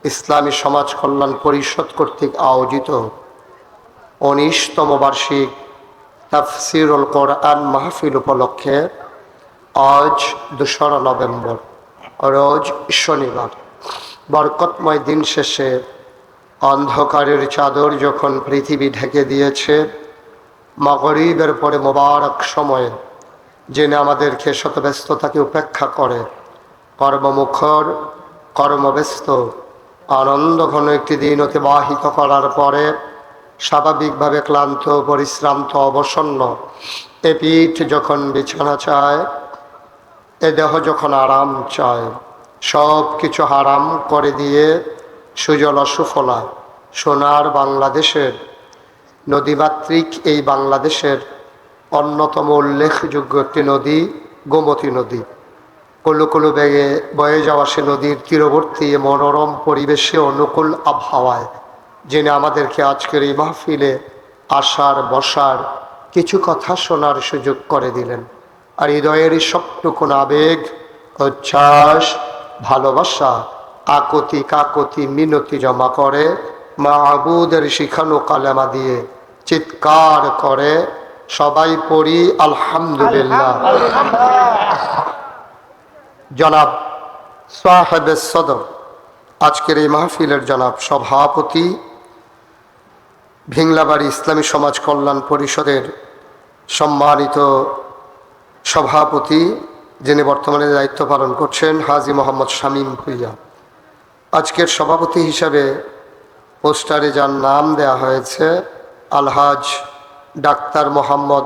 ইসলামী সমাজ কল্যাণ পরিষদ কর্তৃক আয়োজিত 19তম বার্ষিক তাফসিরুল কোরআন মাহফিল উপলক্ষে আজ 2রা নভেম্বর রোজ শনিবার বরকতময় দিন শেষে অন্ধকারের চাদর যখন পৃথিবী ঢেকে দিয়েছে, মাগরিবের পরে মোবারক সময়ে জেনে আমাদেরকে শত ব্যস্ততাকে উপেক্ষা করে কর্মমুখর কর্মব্যস্ত আনন্দ ঘন একটি দিন অতিবাহিত করার পরে স্বাভাবিকভাবে ক্লান্ত পরিশ্রান্ত অবসন্ন এ পিঠ যখন বিছানা চায়, এ দেহ যখন আরাম চায়, সব কিছু হারাম করে দিয়ে সুজলা সুফলা সোনার বাংলাদেশের নদীমাতৃক এই বাংলাদেশের অন্যতম উল্লেখযোগ্য একটি নদী গোমতী নদী, কুলু কুলু বেগে বয়ে যাওয়া সে নদীর তীরবর্তী মনোরম পরিবেশে অনুকূল আবহাওয়ায় জেনে আমাদেরকে আজকের এই মাহফিলে আসার বসার কিছু কথা শোনার সুযোগ করে দিলেন। আর হৃদয়ের সবটুকুন আবেগ উচ্ছ্বাস ভালোবাসা আকতি কাকতি মিনতি জমা করে মাহবুদের শিখানো কালেমা দিয়ে চিৎকার করে সবাই পড়ি আলহামদুলিল্লাহ। জনাব সাহেব সদর আজকের এই মাহফিলের জনাব সভাপতি, ভিংলাবাড়ি ইসলামী সমাজ কল্যাণ পরিষদের সম্মানিত সভাপতি, যিনি বর্তমানে দায়িত্ব পালন করছেন হাজী মোহাম্মদ শামীম ভুইয়া। আজকের সভাপতি হিসাবে পোস্টারে যার নাম দেয়া হয়েছে আলহাজ ডাক্তার মোহাম্মদ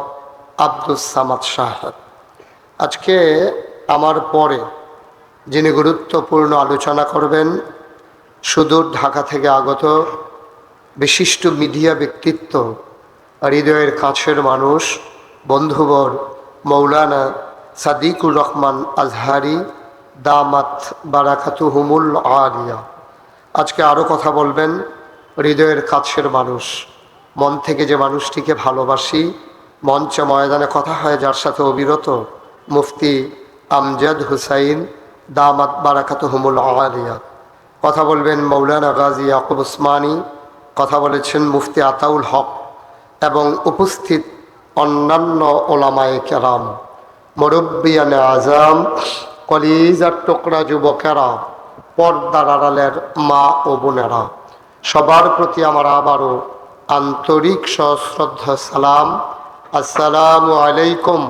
আব্দুস সামাদ সাহেব। আজকে আমার পরে যিনি গুরুত্বপূর্ণ আলোচনা করবেন, সুদূর ঢাকা থেকে আগত বিশিষ্ট মিডিয়া ব্যক্তিত্ব, হৃদয়ের কাছের মানুষ, বন্ধুবর মৌলানা সাদিকুর রহমান আজহারি দামাত বারাকাতুহুমুল আলিয়া। আজকে আরও কথা বলবেন হৃদয়ের কাছের মানুষ, মন থেকে যে মানুষটিকে ভালোবাসি, মঞ্চে ময়দানে কথা হয় যার সাথে অবিরত, মুফতি আমজাদ হুসাইন দামাত বারাকাতুহুমুল আলিয়া। কথা বলবেন মৌলানা গাজী ইয়াকুব উসমানী, কথা বলেছেন মুফতি আতাউল হক এবং উপস্থিত অন্যান্য ওলামায়ে কেরাম, মুরব্বিয়ানে আজম, কলিজার টুকরা যুবকেরা, পর্দার আড়ালের মা ও বোনেরা, সবার প্রতি আমার আবারও আন্তরিক সশ্রদ্ধা সালাম। আসসালামু আলাইকুম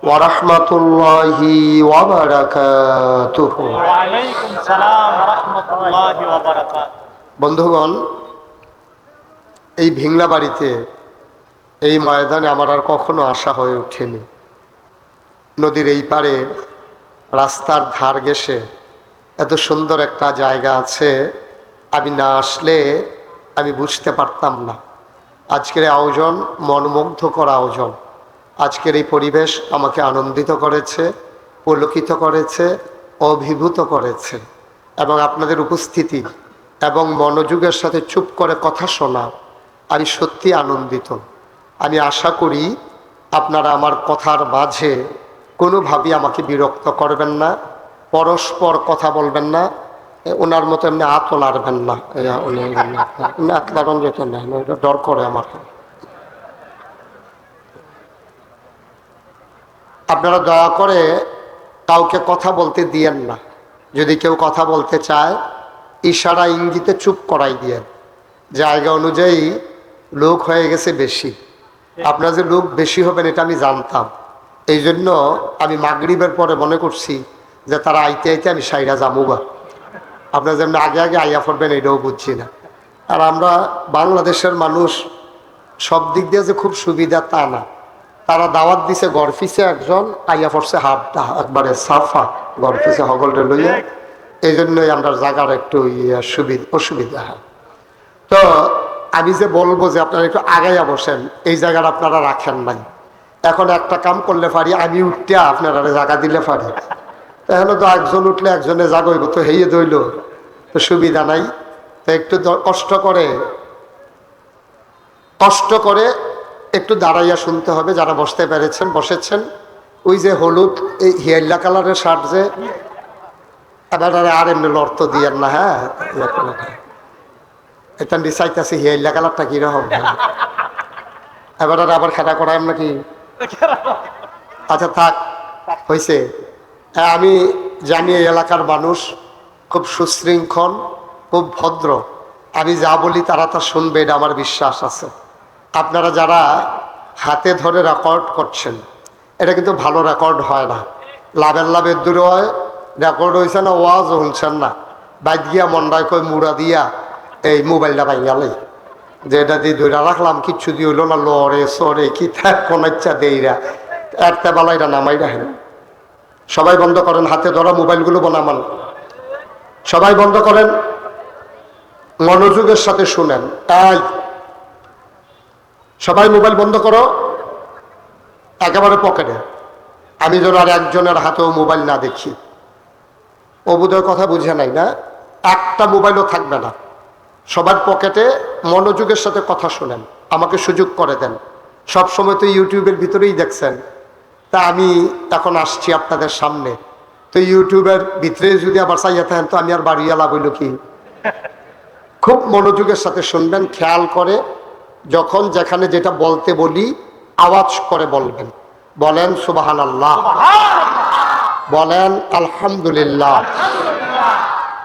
ওয়া রাহমাতুল্লাহি ওয়া বারাকাতুহু। ওয়া আলাইকুম সালাম ওয়া রাহমাতুল্লাহি ওয়া বারাকাতুহু। বন্ধুগণ, এই ভিংলা বাড়িতে, এই ময়দানে আমার আর কখনো আশা হয়ে ওঠেনি। নদীর এই পারে রাস্তার ধার ঘেঁষে এত সুন্দর একটা জায়গা আছে, আমি না আসলে আমি বুঝতে পারতাম না। আজকের এই আয়োজন মনোমুগ্ধকর আয়োজন। আজকের এই পরিবেশ আমাকে আনন্দিত করেছে, পুলকিত করেছে, অভিভূত করেছে। এবং আপনাদের উপস্থিতি এবং মনোযোগের সাথে চুপ করে কথা শোনা, আমি সত্যি আনন্দিত। আমি আশা করি আপনারা আমার কথার মাঝে কোনোভাবেই আমাকে বিরক্ত করবেন না, পরস্পর কথা বলবেন না, ওনার মতো এমনি হাতও নাড়বেন না, হাত নাড়ন যেত না, ডর করে আমার। আপনারা দয়া করে কাউকে কথা বলতে দিয়েন না। যদি কেউ কথা বলতে চায় ইশারা ইঙ্গিতে চুপ করাই দিয়েন। জায়গা অনুযায়ী লোক হয়ে গেছে বেশি। আপনার যে লোক বেশি হবেন এটা আমি জানতাম, এই জন্য আমি মাগরিবের পরে মনে করছি যে তারা আইতে আইতে আমি সাইরা যামুগা। আপনারা যেমন আগে আগে আইয়া পড়বেন এটাও বুঝছি না। আর আমরা বাংলাদেশের মানুষ সব দিক দিয়ে যে খুব সুবিধা তা না। তারা দাওয়াত দিছে গরফিসে, একজন আইয়া পড়ছে হাফটা একবারে সাফা গরফিসে হগলটা লইয়া। এই জন্যই আমরা জায়গার একটু অসুবিধা হয়। তো আমি যে বলবো যে আপনারা একটু আগাইয়া বসেন, এই জায়গাটা আপনারা রাখেন নাই। এখন একটা কাম করলে পারি, আমি উঠতে আপনারা জায়গা দিলে পারি। এখন তো একজন উঠলে একজনে জাগইব, তো হেয়ে দইল, তো সুবিধা নাই। তো একটু কষ্ট করে একটু দাঁড়াইয়া শুনতে হবে। যারা বসতে পেরেছেন বসেছেন। ওই যে হলুদ এই হিয়াল্লা কালারের শার্ট, যে এবার আর এমনি লড়ত দিয়েন না। হ্যাঁ, এটা চাইতেছি হিয়াল্লা কালারটা কিরকম, এবার আবার খেলা করায় নাকি? আচ্ছা থাক, হয়েছে। আমি জানি এই এলাকার মানুষ খুব সুশৃঙ্খল, খুব ভদ্র। আমি যা বলি তারা তা শুনবে, এটা আমার বিশ্বাস আছে। আপনারা যারা হাতে ধরে রেকর্ড করছেন, এটা কিন্তু ভালো রেকর্ড হয় না। লাভের দূরে হয়, রেকর্ড হয়েছে না, ওয়াজ শুনছেন না, বাইক গিয়া মন্ডায় কই মুড়া দিয়া এই মোবাইলটা পাইয়ালে যে এটা দিয়ে ধরে রাখলাম, কিচ্ছু দিয়ে হইলো না, লড়ে সরে কি থাক কোন ইচ্ছা দেইরা একটা বেলা এটা নামাই রাখেন। সবাই বন্ধ করেন, হাতে ধরা মোবাইলগুলো বনামান সবাই বন্ধ করেন, মনোযোগের সাথে শুনেন। এই সবাই মোবাইল বন্ধ করো, একেবারে পকেটে। আমি যেন আর একজনের হাতেও মোবাইল না দেখি। ও বোধহয় কথা বুঝে নাই না, একটা মোবাইলও থাকবে না, সবার পকেটে। মনোযোগের সাথে কথা শোনেন, আমাকে সুযোগ করে দেন। সব সময় তো ইউটিউবের ভিতরেই দেখছেন, তা আমি এখন আসছি আপনাদের সামনে, তো ইউটিউবের ভিতরে যদি আবার চাইয়া থাকেন তো আমি আর বাড়িয়া লাভ হইল কি? খুব মনোযোগের সাথে শুনবেন, খেয়াল করে। যখন যেখানে যেটা বলতে বলি আওয়াজ করে বলবেন। বলেন সুবহানাল্লাহ, বলেন আলহামদুলিল্লাহ,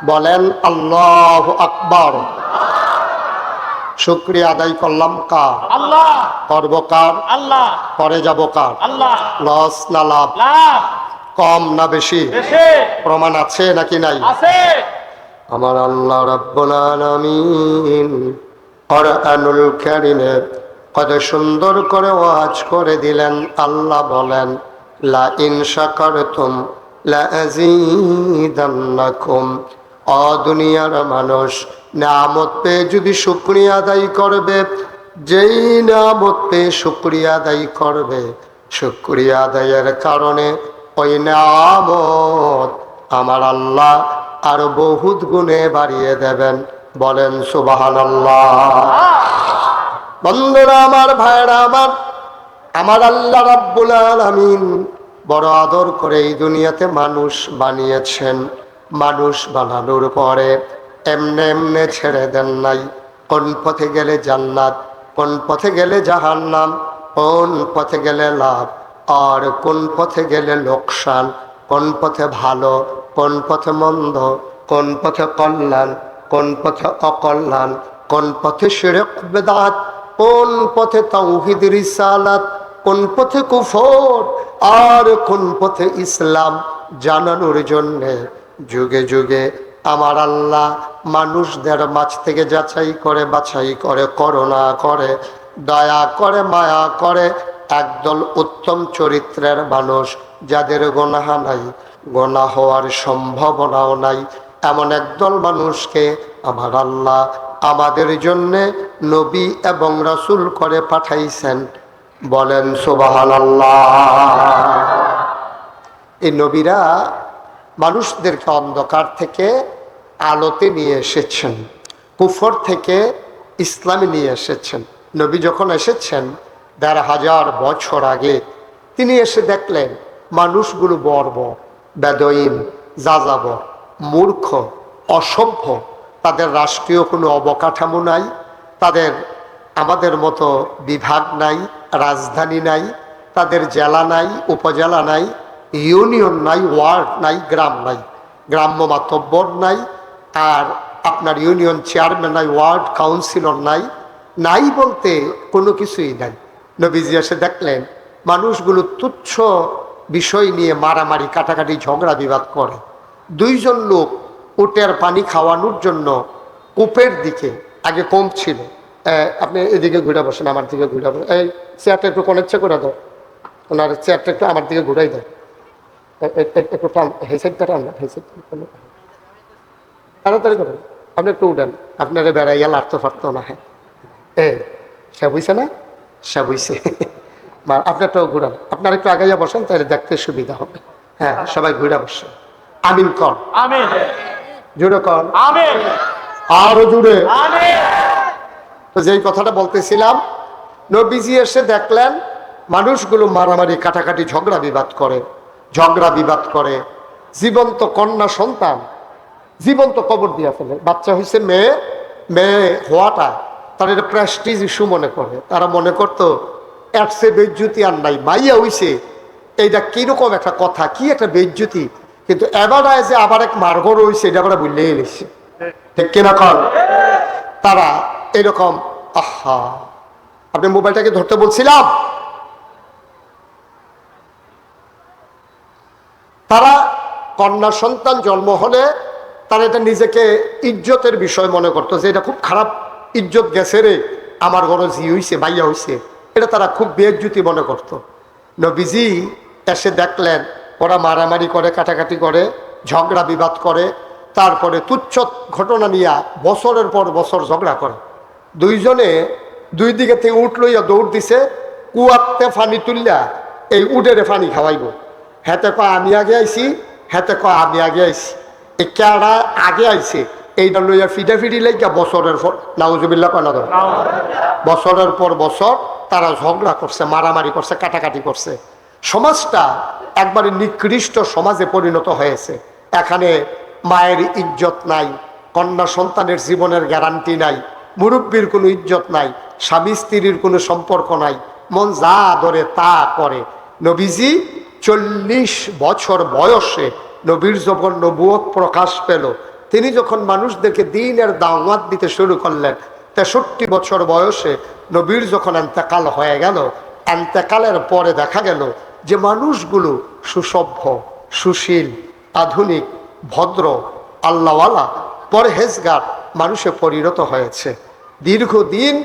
বলেন আল্লাহু আকবার। শুকরিয়া আদায় করলাম কার? আল্লাহ। করব কার? আল্লাহ। করে যাব কার? আল্লাহ। লস না লাভ? লাভ। কম না বেশি? বেশি। প্রমাণ আছে নাকি নাই? আছে। আমার আল্লাহ রাব্বুল আলামিন কুরআনুল কারীমে কত সুন্দর করে ওয়াজ করে দিলেন। আল্লাহ বলেন, লা ইন শাকারতুম লা আযীদান্নাকুম। ও দুনিয়ার মানুষ, নিয়ামত পেয়ে যদি শুকরিয়া আদায় করবে, যেই নিয়ামত পেয়ে শুকরিয়া আদায় করবে, শুকরিয়া আদায়ের কারণে ওই নিয়ামত আমার আল্লাহ আরো বহুত গুণে বাড়িয়ে দেবেন। বলেন সুবহানাল্লাহ। বন্ধুরা আমার, ভাইরা আমার, আমার আল্লাহ রাব্বুল আলামিন বড় আদর করে এই দুনিয়াতে মানুষ বানিয়েছেন। মানুষ বানানোর পরে এমনে এমনে ছেড়ে দেন নাই। কোন পথে গেলে জান্নাত, কোন পথে গেলে জাহান্নাম, কোন পথে গেলে লাভ আর কোন পথে গেলে লোকসান, কোন পথে ভালো, কোন পথে মন্দ, কোন পথে কল্যাণ, কোন পথে অকল্যাণ, কোন পথে শিরক বেদাত, কোন পথে তাওহীদ রিসালাত, কোন পথে কুফর আর কোন পথে ইসলাম জানানোর জন্যে যুগে যুগে আমার আল্লাহ মানুষদের মাঝ থেকে যাচাই করে বাছাই করে, করুণা করে, দয়া করে, মায়া করে একদল উত্তম চরিত্রের মানুষ যাদের গুনাহ নাই, গুনাহ হওয়ার সম্ভাবনাও নাই, এমন একদল মানুষকে আমার আল্লাহ আমাদের জন্যে নবী এবং রাসূল করে পাঠাইছেন। বলেন সুবহানাল্লাহ। এই নবীরা মানুষদেরকে অন্ধকার থেকে আলোতে নিয়ে এসেছেন, কুফর থেকে ইসলামে নিয়ে এসেছেন। নবী যখন এসেছেন ১৫০০ বছর আগে, তিনি এসে দেখলেন মানুষগুলো বর্বর, বেদইন, যাযাবর, মূর্খ, অসভ্য। তাদের রাষ্ট্রীয় কোনো অবকাঠামো নাই, তাদের আমাদের মতো বিভাগ নাই, রাজধানী নাই, তাদের জেলা নাই, উপজেলা নাই, ইউনিয়ন নাই, ওয়ার্ড নাই, গ্রাম নাই, গ্রাম্য মাতব্বর নাই, আর আপনার ইউনিয়ন চেয়ারম্যান নাই, ওয়ার্ড কাউন্সিলর নাই, নাই বলতে কোনো কিছুই নাই। নবীজি এসে দেখলেন মানুষগুলো তুচ্ছ বিষয় নিয়ে মারামারি, কাটাকাটি, ঝগড়া বিবাদ করে। দুইজন লোক উটের পানি খাওয়ানোর জন্য কূপের দিকে, আগে কম ছিল, আপনি এদিকে ঘুরে বসেন, আমার দিকে ঘুরে বসেন, এই চেয়ারটা একটু কনেচ্ছে করে দাও, ওনার চেয়ারটা একটু আমার দিকে ঘুরাই দাও, একটু টান, এই সাইডটা টান না, এই সাইডটা তাড়াতাড়ি করেন, আপনি একটু উঠেন, আপনারা বেড়াইয়া লাড়তে পারতো না। হ্যাঁ সে বুঝছে না, সে বুঝছে। আপনারটাও ঘুরান, আপনার একটু আগাইয়া বসেন, তাহলে দেখতে সুবিধা হবে। হ্যাঁ সবাই ঘুরে বসেন। আমিন কর, আমিন, জুড়ে কর, আমিন, আরো জুড়ে। আমিন। তো যেই কথাটা বলতেছিলাম, নবীজি এসে দেখলেন মানুষগুলো মারামারি, কাটাকাটি, ঝগড়া বিবাদ করে। জীবন্ত কন্যা সন্তান জীবন্ত কবর দিয়া ফেলে। বাচ্চা হয়েছে মেয়ে, মেয়ে হওয়াটা তার এটা প্রেস্টিজ ইস্যু মনে করে। তারা মনে করতো এর সে বেজ্জুতি আর নাই, মাইয়া হইছে, এইটা কিরকম একটা কথা, কি একটা বেজ্জুতি। কিন্তু এবার যে আবার এক মার্গর হয়েছে, এটা আমরা বুঝলেই নিচ্ছে, ঠিক কিনা কর। তারা এরকম, আহা, আপনি মোবাইলটাকে ধরতে বলছিলাম। তারা কন্যা সন্তান জন্ম হলে তারা এটা নিজেকে ইজ্জতের বিষয় মনে করতো, যে এটা খুব খারাপ ইজ্জত গেছে রে, আমার ঘরে জি হইছে, ভাইয়া হইছে, এটা তারা খুব বেজ্জুতি মনে করত। নবীজি এসে দেখলেন ওরা মারামারি করে, কাটাকাটি করে, ঝগড়া বিবাদ করে, তারপরে তুচ্ছ ঘটনা নিয়ে বছরের পর বছর ঝগড়া করে। দুইজনে দুই দিকে থেকে উঠ লইয়া দৌড় দিছে, কুয়াতে পানি তুললা এই উডেরে পানি খাওয়াইব। হেতে কয় আমি আগে আইছি, হেতে কয় আমি আগে আইছি, এই কেডা আগে আইছে এইটা লইয়া ফিটাফিটি লাইকা বছরের পর, নাউজুবিল্লাহ কয় না, বছরের পর বছর তারা ঝগড়া করছে, মারামারি করছে, কাটাকাটি করছে। সমাজটা একবারে নিকৃষ্ট সমাজে পরিণত হয়েছে। এখানে মায়ের ইজ্জত নাই, কন্যা সন্তানের জীবনের গ্যারান্টি নাই, মুরব্বীর কোনো ইজ্জত নাই, স্বামী স্ত্রীর কোনো সম্পর্ক নাই, মন যা ধরে তা করে। নবীজি 40 বছর বয়সে নবীর যখন নবুয়ত প্রকাশ পেল, তিনি যখন মানুষদেরকে দ্বীনের দাওয়াত দিতে শুরু করলেন, 63 বছর বয়সে নবীর যখন এন্তেকাল হয়ে গেল, এন্তেকালের পরে দেখা গেল যে মানুষগুলো সুসভ্য, সুশীল, আধুনিক, ভদ্র, আল্লাহওয়ালা, পরহেজগার মানুষে পরিণত হয়েছে। দীর্ঘদিন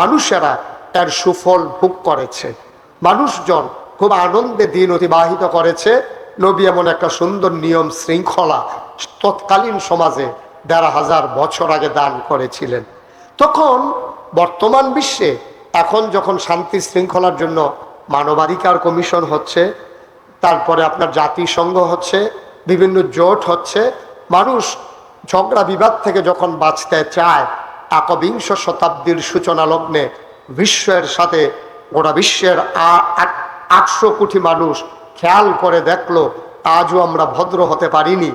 মানুষেরা এর সুফল ভোগ করেছে, মানুষজন খুব আনন্দে দিন অতিবাহিত করেছে। নবী এমন একটা সুন্দর নিয়ম শৃঙ্খলা তৎকালীন সমাজে ১৫০০ বছর আগে দান করেছিলেন। তখন বর্তমান বিশ্বে এখন যখন শান্তি শৃঙ্খলার জন্য মানবাধিকার কমিশন হচ্ছে, তারপরে আপনার জাতিসংঘ হচ্ছে, বিভিন্ন জোট হচ্ছে, মানুষ ঝগড়া বিবাদ থেকে যখন বাঁচতে চায়, একবিংশ শতাব্দীর সূচনা লগ্নে বিশ্বের সাথে গোটা বিশ্বের 800 কোটি মানুষ খেয়াল করে দেখলো, আজও আমরা ভদ্র হতে পারিনি।